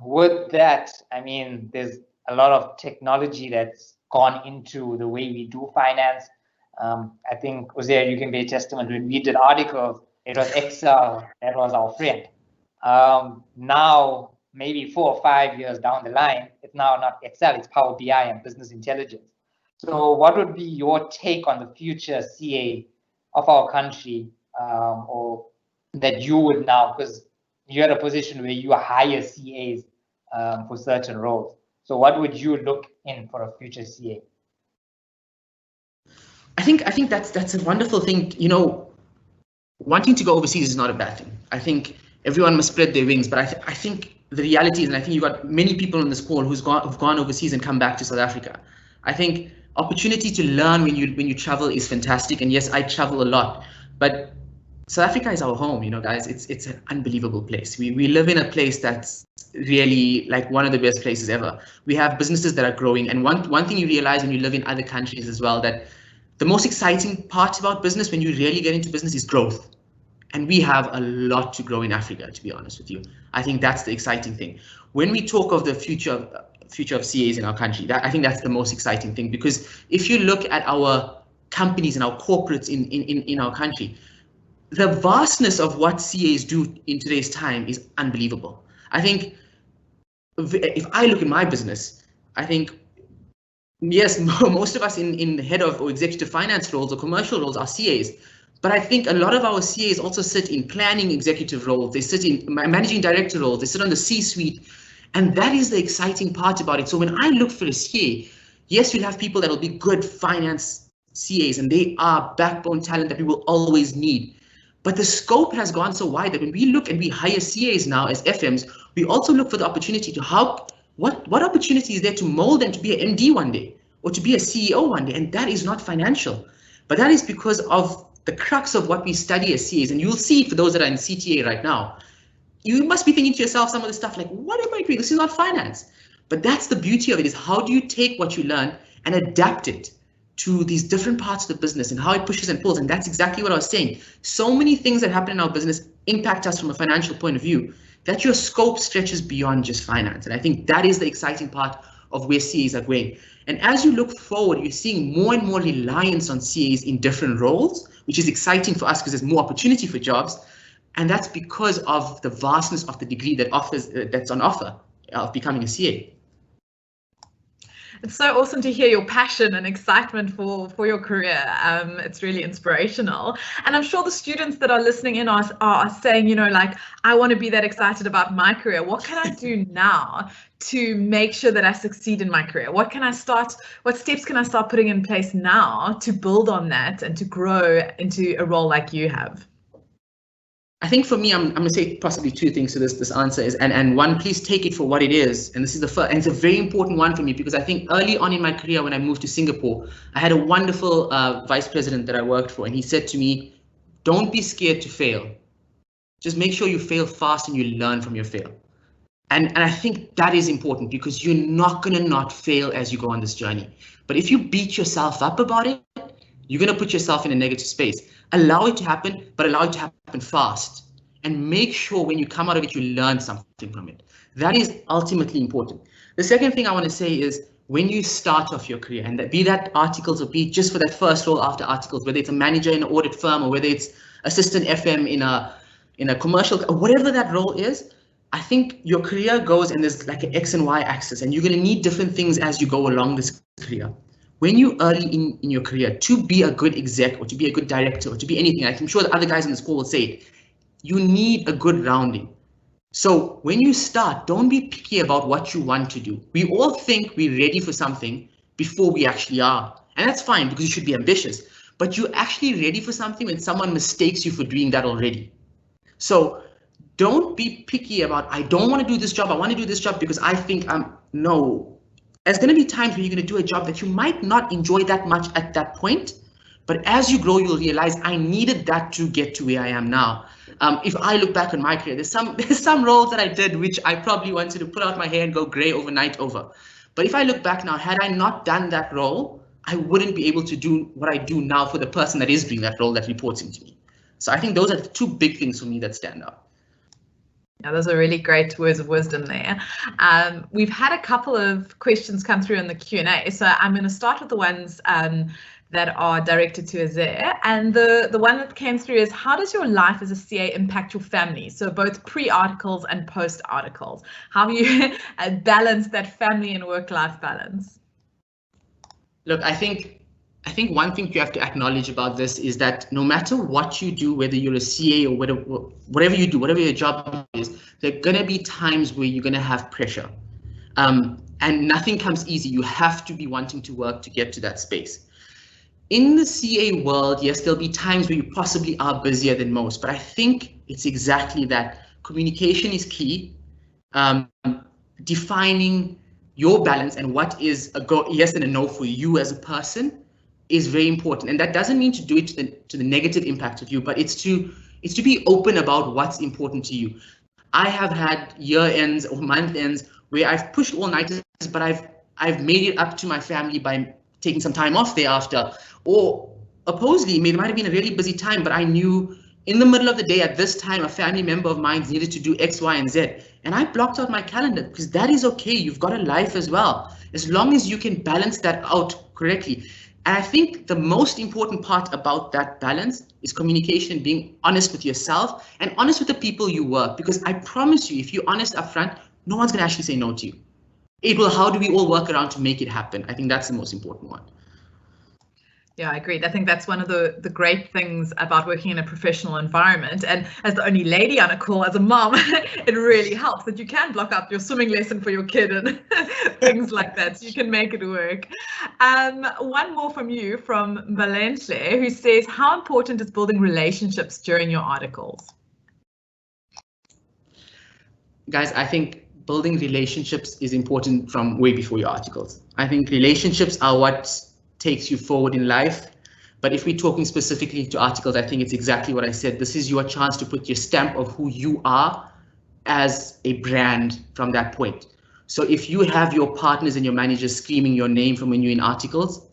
With that, I mean, there's a lot of technology that's gone into the way we do finance. I think, Uzayr, you can be a testament. When we did articles, it was Excel that was our friend. Now, maybe 4 or 5 years down the line, it's now not Excel, it's Power BI and business intelligence. So what would be your take on the future CA of our country, or that you would now, because you're at a position where you hire CAs for certain roles. So what would you look in for a future CA? I think that's a wonderful thing. You know, wanting to go overseas is not a bad thing. I think everyone must spread their wings, but I think the reality is, and I think you've got many people on this call who've gone overseas and come back to South Africa. I think opportunity to learn when you travel is fantastic. And yes, I travel a lot, but South Africa is our home, you know, guys. It's an unbelievable place. We live in a place that's really like one of the best places ever. We have businesses that are growing, and one thing you realize when you live in other countries as well, that the most exciting part about business when you really get into business is growth. And we have a lot to grow in Africa, to be honest with you. I think that's the exciting thing. When we talk of the future of CAs in our country, I think that's the most exciting thing, because if you look at our companies and our corporates in our country, the vastness of what CAs do in today's time is unbelievable. I think if I look at my business, I think, yes, most of us in the head of or executive finance roles or commercial roles are CAs. But I think a lot of our CAs also sit in planning executive roles. They sit in managing director roles. They sit on the C-suite. And that is the exciting part about it. So when I look for a CA, yes, you'll have people that will be good finance CAs, and they are backbone talent that we will always need. But the scope has gone so wide that when we look and we hire CAs now as FMs, we also look for the opportunity to help. What opportunity is there to mold them to be an MD one day or to be a CEO one day? And that is not financial, but that is because of the crux of what we study as CAs. And you'll see for those that are in CTA right now, you must be thinking to yourself some of the stuff like, what am I doing? This is not finance. But that's the beauty of it, is how do you take what you learn and adapt it to these different parts of the business and how it pushes and pulls. And that's exactly what I was saying. So many things that happen in our business impact us from a financial point of view, that your scope stretches beyond just finance. And I think that is the exciting part of where CAs are going. And as you look forward, you're seeing more and more reliance on CAs in different roles, which is exciting for us because there's more opportunity for jobs. And that's because of the vastness of the degree that's on offer of becoming a CA. It's so awesome to hear your passion and excitement for your career. It's really inspirational. And I'm sure the students that are listening in are saying, you know, like, I want to be that excited about my career. What can I do now to make sure that I succeed in my career? What steps can I start putting in place now to build on that and to grow into a role like you have? I think for me, I'm going to say possibly two things to this answer is, and one, please take it for what it is. And this is the first, and it's a very important one for me, because I think early on in my career, when I moved to Singapore, I had a wonderful vice president that I worked for, and he said to me, don't be scared to fail. Just make sure you fail fast and you learn from your fail. And I think that is important, because you're not going to not fail as you go on this journey. But if you beat yourself up about it, you're going to put yourself in a negative space. Allow it to happen, but allow it to happen fast. And make sure when you come out of it, you learn something from it. That is ultimately important. The second thing I want to say is, when you start off your career, and be that articles or be just for that first role after articles, whether it's a manager in an audit firm or whether it's assistant FM in a commercial, or whatever that role is, I think your career goes, and there's like an X and Y axis, and you're going to need different things as you go along this career. When you early in your career, to be a good exec or to be a good director or to be anything, I'm sure the other guys in this call will say it, you need a good rounding. So when you start, don't be picky about what you want to do. We all think we're ready for something before we actually are. And that's fine, because you should be ambitious. But you're actually ready for something when someone mistakes you for doing that already. So don't be picky about, I don't want to do this job, I want to do this job because I think no. There's going to be times when you're going to do a job that you might not enjoy that much at that point, but as you grow, you'll realize I needed that to get to where I am now. If I look back on my career, there's some roles that I did which I probably wanted to pull out my hair and go grey overnight over. But if I look back now, had I not done that role, I wouldn't be able to do what I do now for the person that is doing that role that reports into me. So I think those are the two big things for me that stand out. Yeah, those are really great words of wisdom there. We've had a couple of questions come through in the Q&A, so I'm going to start with the ones that are directed to Uzayr. And the one that came through is, how does your life as a CA impact your family? So both pre-articles and post-articles. How do you balance that family and work-life balance? Look, I think one thing you have to acknowledge about this is that no matter what you do, whether you're a CA or whatever you do, whatever your job is, there are going to be times where you're going to have pressure. And nothing comes easy. You have to be wanting to work to get to that space. In the CA world, yes, there'll be times where you possibly are busier than most, but I think it's exactly that. Communication is key. Defining your balance and what is a go, yes and a no for you as a person is very important. And that doesn't mean to do it to the negative impact of you, but it's to be open about what's important to you. I have had year ends or month ends where I've pushed all nighters, but I've made it up to my family by taking some time off thereafter. Or opposely, it might have been a really busy time, but I knew in the middle of the day at this time, a family member of mine needed to do X, Y, and Z. And I blocked out my calendar because that is okay. You've got a life as well, as long as you can balance that out correctly. And I think the most important part about that balance is communication, being honest with yourself and honest with the people you work. Because I promise you, if you're honest upfront, no one's going to actually say no to you. It will, how do we all work around to make it happen? I think that's the most important one. Yeah, I agree. I think that's one of the great things about working in a professional environment. And as the only lady on a call, as a mom, it really helps that you can block up your swimming lesson for your kid and things like that, so you can make it work. One more from you, from Valentle, who says, how important is building relationships during your articles? Guys, I think building relationships is important from way before your articles. I think relationships are what takes you forward in life. But if we're talking specifically to articles, I think it's exactly what I said. This is your chance to put your stamp of who you are as a brand from that point. So if you have your partners and your managers screaming your name from when you're in articles,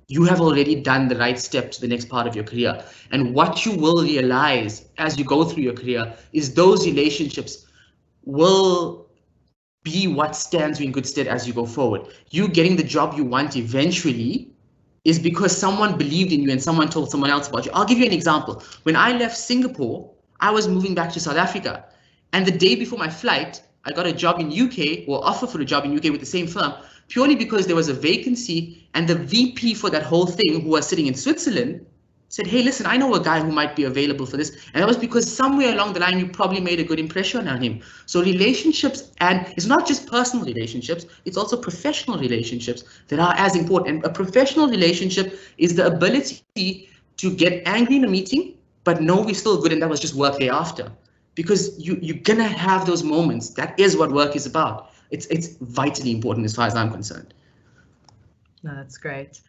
you have already done the right step to the next part of your career. And what you will realize as you go through your career is those relationships will be what stands you in good stead as you go forward. You getting the job you want eventually is because someone believed in you and someone told someone else about you. I'll give you an example. When I left Singapore, I was moving back to South Africa. And the day before my flight, I got a job in UK, or offer for a job in UK with the same firm, purely because there was a vacancy and the VP for that whole thing, who was sitting in Switzerland, said, hey, listen, I know a guy who might be available for this. And that was because somewhere along the line, you probably made a good impression on him. So relationships, and it's not just personal relationships, it's also professional relationships that are as important. And a professional relationship is the ability to get angry in a meeting, but know we're still good and that was just work thereafter. Because you're gonna have those moments. That is what work is about. It's vitally important as far as I'm concerned. No, that's great.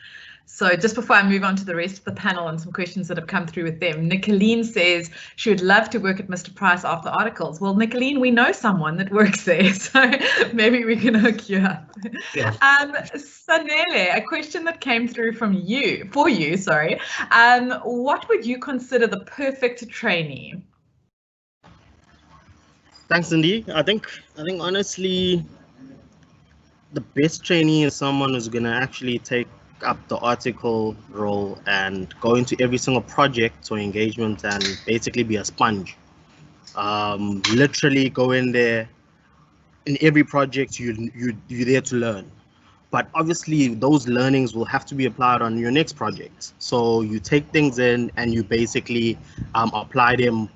So just before I move on to the rest of the panel and some questions that have come through with them, Nicoline says she would love to work at Mr. Price after articles. Well, Nicoline, we know someone that works there, so maybe we can hook you up. Yeah. Sanele, a question that came through for you, what would you consider the perfect trainee? Thanks, Cindy. I think honestly, the best trainee is someone who's gonna actually take up the article role and go into every single project or engagement and basically be a sponge. Literally go in there. In every project, you're there to learn. But obviously, those learnings will have to be applied on your next project. So you take things in and you basically apply them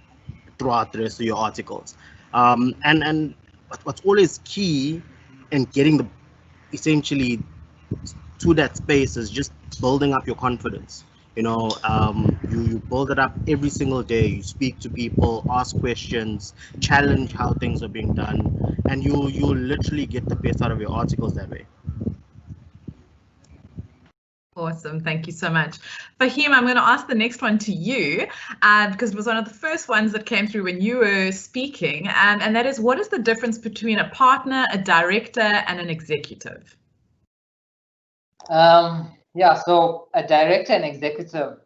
throughout the rest of your articles. And what's always key in getting essentially to that space is just building up your confidence. You know, you build it up every single day. You speak to people, ask questions, challenge how things are being done, and you'll literally get the best out of your articles that way. Awesome, thank you so much. Faheem, I'm going to ask the next one to you because it was one of the first ones that came through when you were speaking, and that is, what is the difference between a partner, a director, and an executive? Yeah, so a director and executive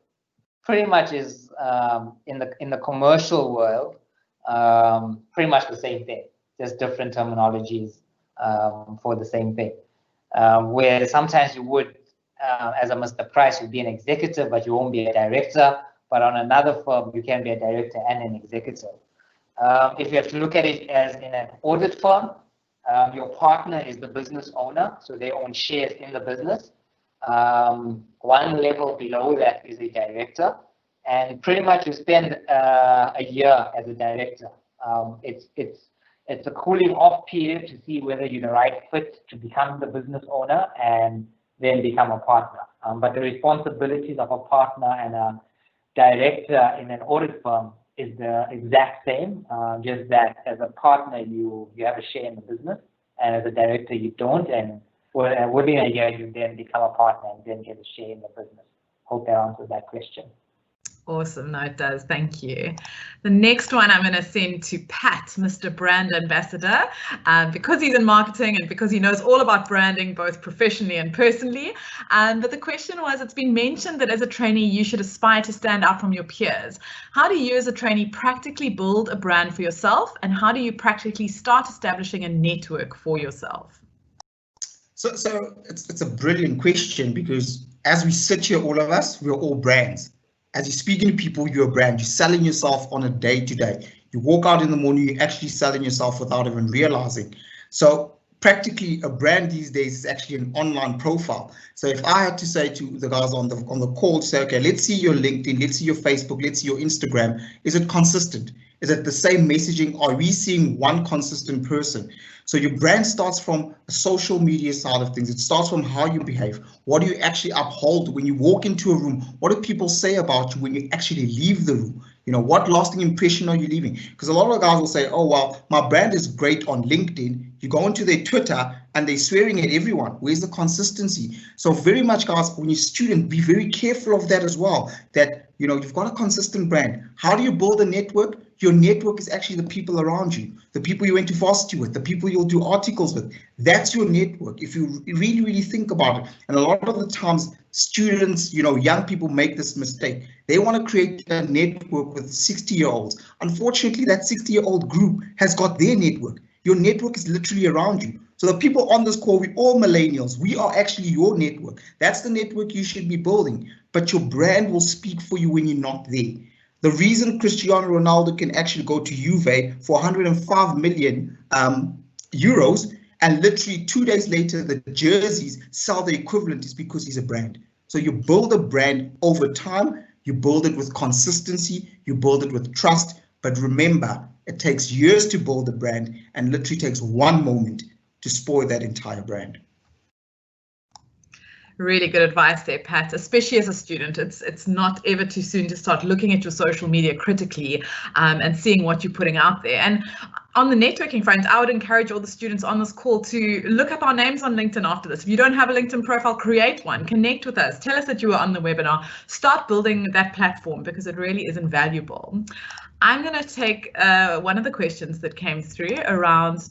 pretty much is in the commercial world. pretty much the same thing, just different terminologies for the same thing. Where sometimes you would, as a Mr. Price, you'd be an executive, but you won't be a director. But on another firm, you can be a director and an executive. If you have to look at it as in an audit firm, your partner is the business owner, so they own shares in the business. One level below that is a director, and pretty much you spend a year as a director. It's a cooling off period to see whether you're the right fit to become the business owner and then become a partner. But the responsibilities of a partner and a director in an audit firm is the exact same, just that as a partner you have a share in the business, and as a director you don't, and within a year you then become a partner and then get a share in the business. Hope that answers that question. Awesome. No, it does. Thank you. The next one I'm going to send to Pat, Mr. Brand Ambassador, because he's in marketing and because he knows all about branding, both professionally and personally. But the question was, it's been mentioned that as a trainee, you should aspire to stand out from your peers. How do you as a trainee practically build a brand for yourself? And how do you practically start establishing a network for yourself? So it's a brilliant question, because as we sit here, all of us, we're all brands. As you're speaking to people, you're a brand. You're selling yourself on a day-to-day. You walk out in the morning, you're actually selling yourself without even realizing. So practically a brand these days is actually an online profile. So if I had to say to the guys on the call, say, okay, let's see your LinkedIn, let's see your Facebook, let's see your Instagram. Is it consistent? Is it the same messaging? Are we seeing one consistent person? So your brand starts from a social media side of things. It starts from how you behave. What do you actually uphold when you walk into a room? What do people say about you when you actually leave the room? You know, what lasting impression are you leaving? Because a lot of guys will say, oh, well, my brand is great on LinkedIn. You go into their Twitter and they're swearing at everyone. Where's the consistency? So very much, guys, when you're a student, be very careful of that as well, that, you know, you've got a consistent brand. How do you build a network? Your network is actually the people around you, the people you went to varsity with, the people you'll do articles with. That's your network, if you really, really think about it. And a lot of the times, students, you know, young people make this mistake. They want to create a network with 60-year-olds. Unfortunately, that 60-year-old group has got their network. Your network is literally around you. So the people on this call, we're all millennials. We are actually your network. That's the network you should be building. But your brand will speak for you when you're not there. The reason Cristiano Ronaldo can actually go to Juve for 105 million euros, and literally 2 days later the jerseys sell the equivalent, is because he's a brand. So you build a brand over time, you build it with consistency, you build it with trust. But remember, it takes years to build a brand, and literally takes one moment to spoil that entire brand. Really good advice there, Pat, especially as a student. It's not ever too soon to start looking at your social media critically and seeing what you're putting out there. And on the networking front, I would encourage all the students on this call to look up our names on LinkedIn after this. If you don't have a LinkedIn profile, create one, connect with us, tell us that you were on the webinar, start building that platform, because it really is invaluable. I'm going to take one of the questions that came through around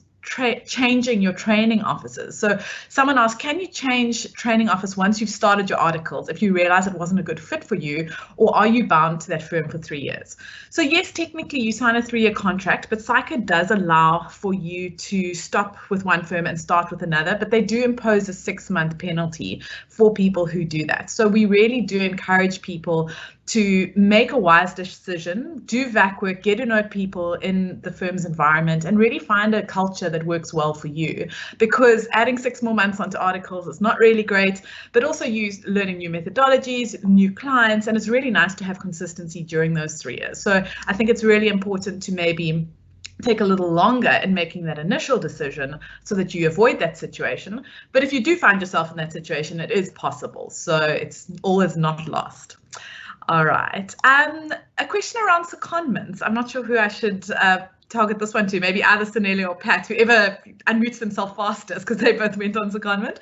changing your training offices. So someone asked, can you change training office once you've started your articles if you realize it wasn't a good fit for you, or are you bound to that firm for 3 years? So yes, technically you sign a 3-year contract, but SAICA does allow for you to stop with one firm and start with another, but they do impose a 6-month penalty for people who do that. So we really do encourage people to make a wise decision, do VAC work, get to know people in the firm's environment, and really find a culture that works well for you. Because adding 6 more months onto articles is not really great, but also learning new methodologies, new clients, and it's really nice to have consistency during those 3 years. So I think it's really important to maybe take a little longer in making that initial decision so that you avoid that situation. But if you do find yourself in that situation, it is possible. So it's always not lost. All right. A question around secondments. I'm not sure who I should target this one to. Maybe either Sanele or Pat, whoever unmutes themselves fastest, because they both went on secondment.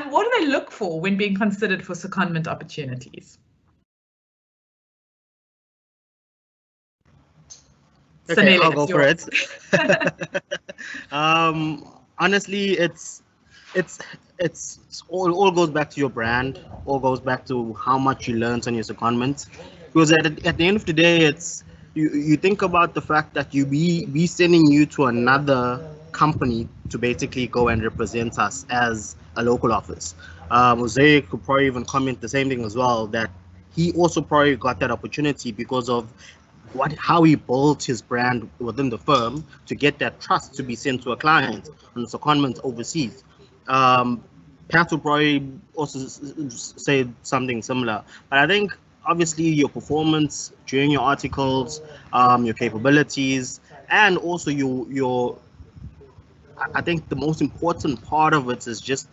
What do they look for when being considered for secondment opportunities? Okay, Sanele, I'll go for it. Honestly, it's all goes back to your brand, all goes back to how much you learned on your secondment. Because at the end of the day, you think about the fact that we sending you to another company to basically go and represent us as a local office. Uzayr could probably even comment the same thing as well, that he also probably got that opportunity because of how he built his brand within the firm to get that trust to be sent to a client on a secondment overseas. Pat will probably also say something similar, but I think obviously your performance during your articles, your capabilities, and also your I think the most important part of it is just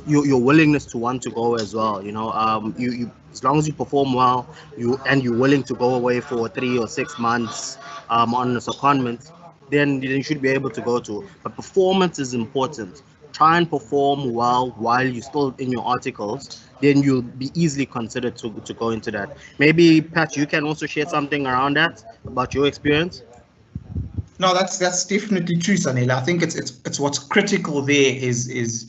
your willingness to want to go as well. You know, you as long as you perform well, you're willing to go away for 3 or 6 months on a secondment, then you should be able to go to. But performance is important. Try and perform well while you're still in your articles, then you'll be easily considered to go into that. Maybe Pat, you can also share something around that about your experience. No, that's definitely true, Sanele. I think it's what's critical there is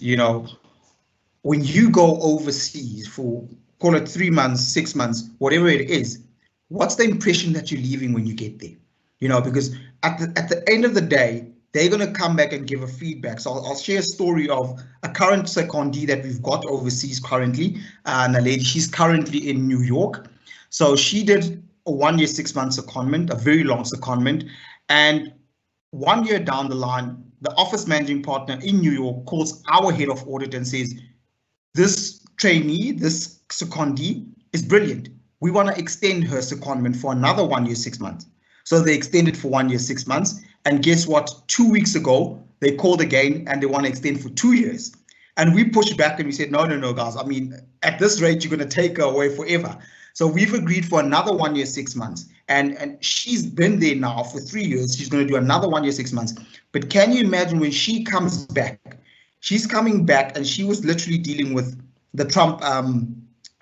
when you go overseas for, call it 3 months, 6 months, whatever it is, what's the impression that you're leaving when you get there? Because at the end of the day, they're going to come back and give a feedback. So I'll share a story of a current secondee that we've got overseas currently. And a lady, she's currently in New York. So she did a 1 year, 6 months secondment, a very long secondment. And 1 year down the line, the office managing partner in New York calls our head of audit and says, this trainee, this secondee is brilliant. We want to extend her secondment for another 1 year, 6 months. So they extended for 1 year, 6 months. And guess what? 2 weeks ago, they called again and they want to extend for 2 years. And we pushed back and we said, no, guys. I mean, at this rate, you're going to take her away forever. So we've agreed for another 1 year, 6 months. And she's been there now for 3 years. She's going to do another 1 year, 6 months. But can you imagine when she comes back? She's coming back and she was literally dealing with the Trump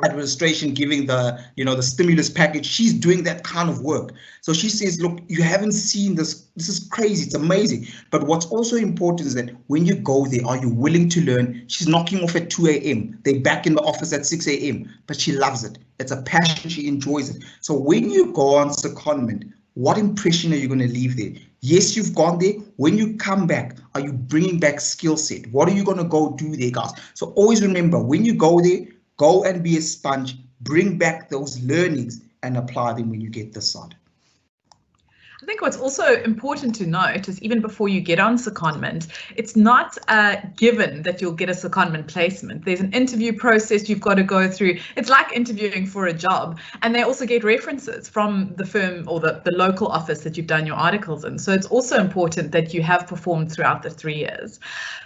administration giving the stimulus package. She's doing that kind of work. So she says, look, you haven't seen this. This is crazy. It's amazing. But what's also important is that when you go there, are you willing to learn? She's knocking off at 2 a.m. They're back in the office at 6 a.m. But she loves it. It's a passion. She enjoys it. So when you go on secondment, what impression are you going to leave there? Yes, you've gone there. When you come back, are you bringing back skill set? What are you going to go do there, guys? So always remember, when you go there, go and be a sponge, bring back those learnings and apply them when you get this side. I think what's also important to note is even before you get on secondment, it's not given that you'll get a secondment placement. There's an interview process you've got to go through. It's like interviewing for a job, and they also get references from the firm or the local office that you've done your articles in. So it's also important that you have performed throughout the 3 years.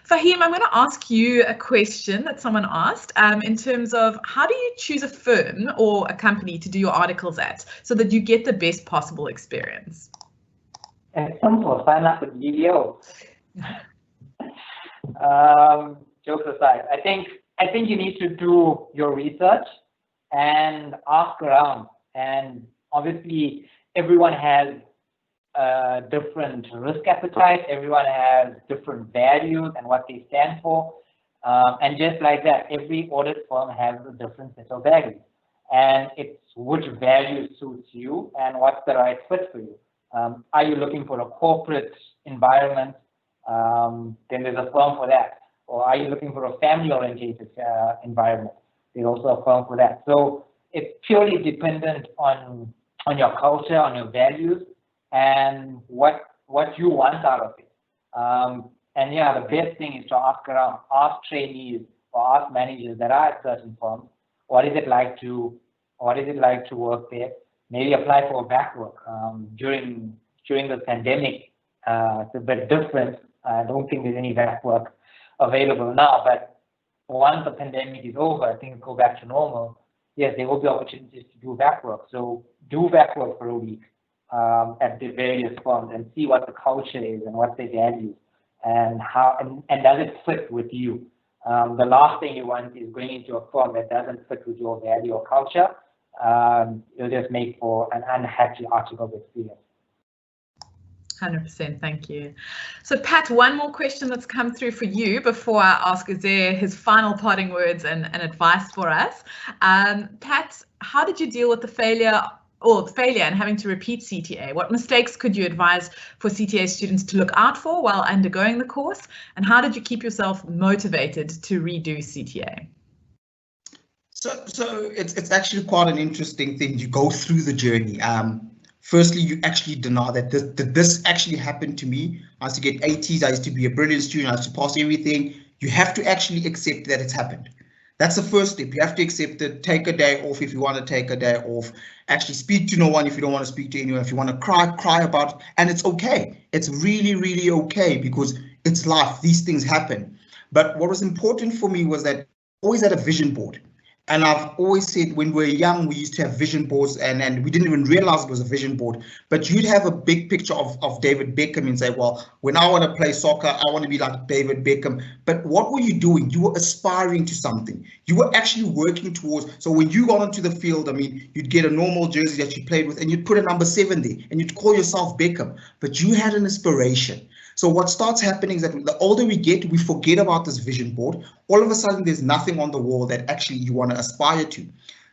Faheem, I'm going to ask you a question that someone asked in terms of how do you choose a firm or a company to do your articles at so that you get the best possible experience? It's simple. Sign up with video. Jokes aside, I think you need to do your research and ask around. And obviously, everyone has different risk appetite. Everyone has different values and what they stand for. And just like that, every audit firm has a different set of values. And it's which value suits you and what's the right fit for you. Are you looking for a corporate environment? Then there's a firm for that. Or are you looking for a family-oriented environment? There's also a firm for that. So it's purely dependent on your culture, on your values, and what you want out of it. And yeah, the best thing is to ask around, ask trainees or ask managers that are at certain firms, what is it like to work there? Maybe apply for a back work. During the pandemic, it's a bit different. I don't think there's any back work available now, but once the pandemic is over, things go back to normal. Yes, there will be opportunities to do back work. So do back work for a week at the various firms and see what the culture is and what they value and how and does it fit with you. The last thing you want is going into a firm that doesn't fit with your value or culture. It'll just make for an unhappy article experience. 100%, thank you. So Pat, one more question that's come through for you before I ask Uzayr his final parting words and advice for us. Pat, how did you deal with the failure or failure and having to repeat CTA? What mistakes could you advise for CTA students to look out for while undergoing the course? And how did you keep yourself motivated to redo CTA? So it's actually quite an interesting thing. You go through the journey. Firstly, you actually deny that this actually happened to me. I used to get 80s. I used to be a brilliant student. I used to pass everything. You have to actually accept that it's happened. That's the first step. You have to accept it. Take a day off if you want to take a day off. Actually speak to no one if you don't want to speak to anyone. If you want to cry about it. And it's okay. It's really, really okay, because it's life. These things happen. But what was important for me was that I always had a vision board. And I've always said, when we were young, we used to have vision boards, and we didn't even realize it was a vision board. But you'd have a big picture of David Beckham and say, well, when I want to play soccer, I want to be like David Beckham. But what were you doing? You were aspiring to something. You were actually working towards. So when you got onto the field, I mean, you'd get a normal jersey that you played with, and you'd put a number 7 there, and you'd call yourself Beckham. But you had an aspiration. So what starts happening is that the older we get, we forget about this vision board. All of a sudden, there's nothing on the wall that actually you want to aspire to.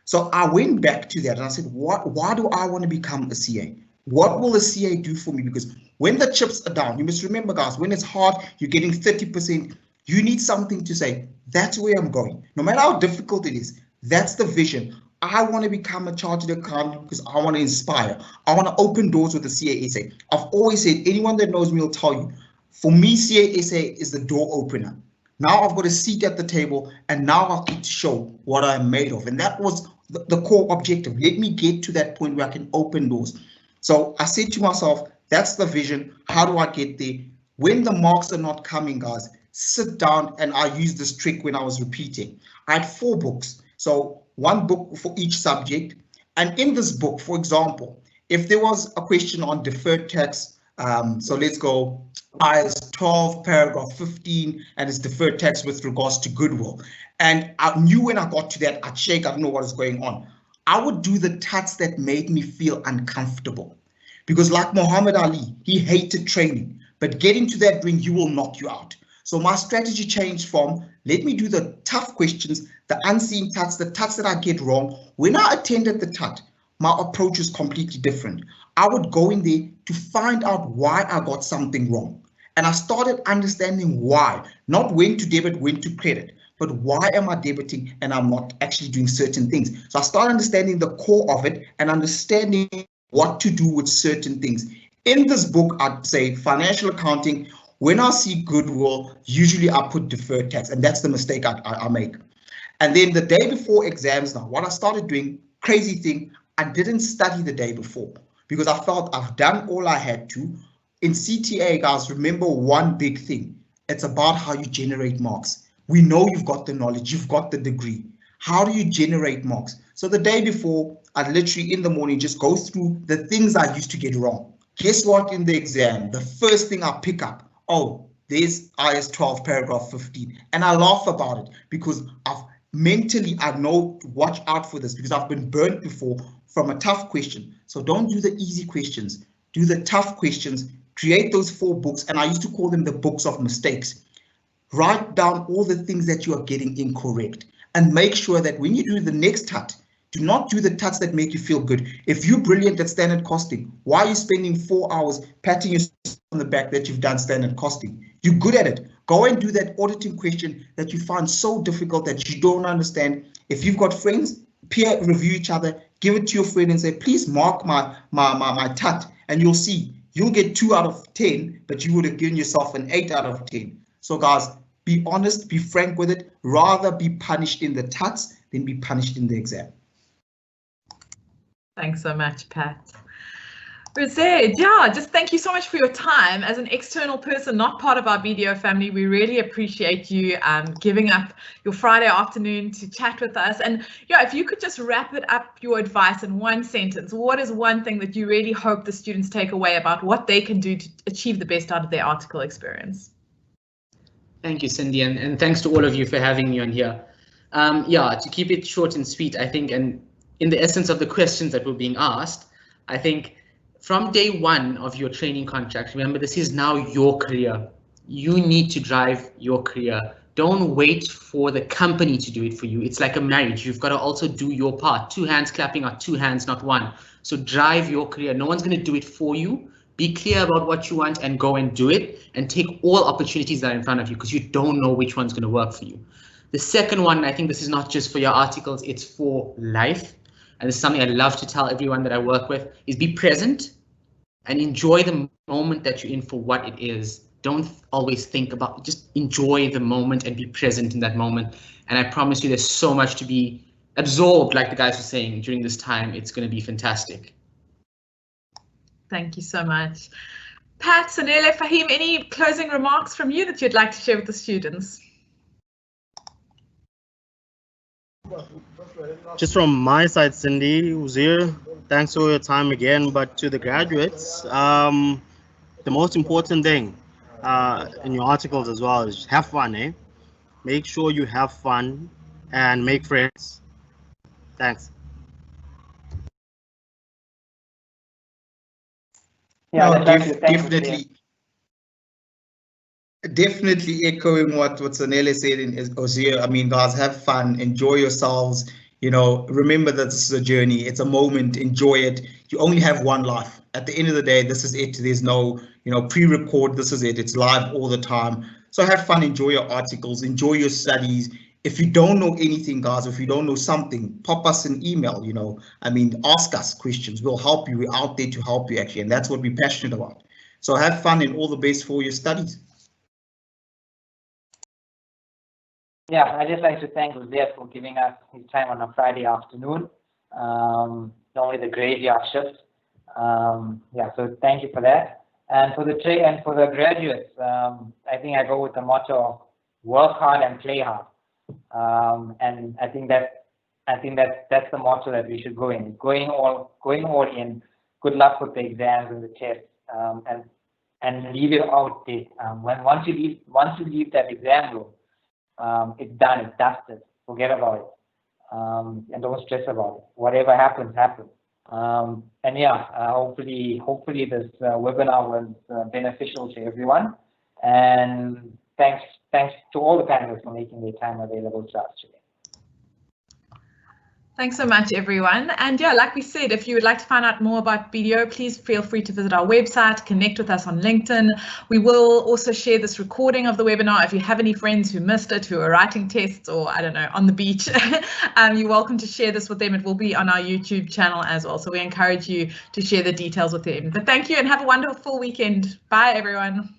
So I went back to that and I said, why do I want to become a CA? What will a CA do for me? Because when the chips are down, you must remember, guys, when it's hard, you're getting 30%, you need something to say, that's where I'm going. No matter how difficult it is, that's the vision. I want to become a chartered accountant because I want to inspire. I want to open doors with the CASA. I've always said, anyone that knows me will tell you, for me, CASA is the door opener. Now I've got a seat at the table, and now I get to show what I'm made of. And that was the core objective. Let me get to that point where I can open doors. So I said to myself, that's the vision. How do I get there? When the marks are not coming, guys, sit down. And I used this trick when I was repeating. I had 4 books. So 1 book for each subject. And in this book, for example, if there was a question on deferred tax, so let's go IAS 12, paragraph 15, and it's deferred tax with regards to goodwill. And I knew when I got to that, I'd shake, I don't know what is going on. I would do the tats that made me feel uncomfortable. Because like Muhammad Ali, he hated training, but getting to that ring, you will knock you out. So my strategy changed from, let me do the tough questions, the unseen tats, the tats that I get wrong. When I attended the tat, my approach is completely different. I would go in there to find out why I got something wrong. And I started understanding why, not when to debit, when to credit, but why am I debiting and I'm not actually doing certain things. So I started understanding the core of it and understanding what to do with certain things. In this book, I'd say financial accounting, when I see goodwill, usually I put deferred tax, and that's the mistake I make. And then the day before exams now, what I started doing, crazy thing, I didn't study the day before because I felt I've done all I had to. In CTA, guys, remember one big thing. It's about how you generate marks. We know you've got the knowledge, you've got the degree. How do you generate marks? So the day before, I'd literally in the morning just go through the things I used to get wrong. Guess what? In the exam, the first thing I pick up, oh, there's IAS 12 paragraph 15. And I laugh about it because mentally I know to watch out for this because I've been burnt before from a tough question. So don't do the easy questions, do the tough questions, create those 4 books. And I used to call them the books of mistakes. Write down all the things that you are getting incorrect and make sure that when you do the next TUT, do not do the TUTs that make you feel good. If you're brilliant at standard costing, why are you spending 4 hours patting yourself on the back that you've done standard costing? You're good at it. Go and do that auditing question that you find so difficult that you don't understand. If you've got friends, peer review each other, give it to your friend and say, please mark my TUT, and you'll see you'll get 2 out of 10, but you would have given yourself an 8 out of 10. So guys, be honest, be frank with it. Rather be punished in the TUTs than be punished in the exam. Thanks so much, Pat. Uzayr, yeah, just thank you so much for your time. As an external person, not part of our BDO family, we really appreciate you giving up your Friday afternoon to chat with us. And yeah, if you could just wrap it up, your advice in 1 sentence, what is one thing that you really hope the students take away about what they can do to achieve the best out of their article experience? Thank you, Cindy, and thanks to all of you for having me on here. Yeah, to keep it short and sweet, I think, and in the essence of the questions that were being asked, I think from day 1 of your training contract, remember, this is now your career. You need to drive your career. don't wait for the company to do it for you. It's like a marriage. You've got to also do your part. 2 hands clapping are 2 hands, not one. So drive your career. No one's going to do it for you. Be clear about what you want and go and do it, and take all opportunities that are in front of you, because you don't know which one's going to work for you. The second one, I think this is not just for your articles, it's for life. And this is something I love to tell everyone that I work with, is be present and enjoy the moment that you're in for what it is. Don't always think about, just enjoy the moment and be present in that moment. And I promise you there's so much to be absorbed, like the guys were saying, during this time. It's going to be fantastic. Thank you so much. Pat, Sanele, Faheem, any closing remarks from you that you'd like to share with the students? Just from my side, Cindy, Uzayr, thanks for your time again. But to the graduates, the most important thing in your articles as well is have fun, eh? Make sure you have fun and make friends. Thanks. Yeah, No, definitely. Definitely echoing what Sanele said in Uzayr. I mean, guys, have fun, enjoy yourselves. You know, remember that this is a journey. It's a moment. Enjoy it. You only have one life. At the end of the day, this is it. There's no, pre-record. This is it. It's live all the time. So have fun. Enjoy your articles. Enjoy your studies. If you don't know anything, guys, if you don't know something, pop us an email. I mean, ask us questions. We'll help you. We're out there to help you, actually, and that's what we're passionate about. So have fun and all the best for your studies. Yeah, I'd just like to thank Uzayr for giving us his time on a Friday afternoon, normally the graveyard shift. Yeah, so thank you for that. And for the graduates, I think I go with the motto of work hard and play hard. And I think that's the motto that we should go in. Going all in. Good luck with the exams and the tests, and leave it out there. Once you leave that exam room, it's done, it's dusted, forget about it, and don't stress about it. Whatever happens, happens. And yeah, hopefully this webinar was beneficial to everyone. And thanks to all the panelists for making their time available to us today. Thanks so much, everyone. And yeah, like we said, if you would like to find out more about BDO, please feel free to visit our website, connect with us on LinkedIn. We will also share this recording of the webinar. If you have any friends who missed it, who are writing tests or, I don't know, on the beach, you're welcome to share this with them. It will be on our YouTube channel as well. So we encourage you to share the details with them. But thank you and have a wonderful weekend. Bye, everyone.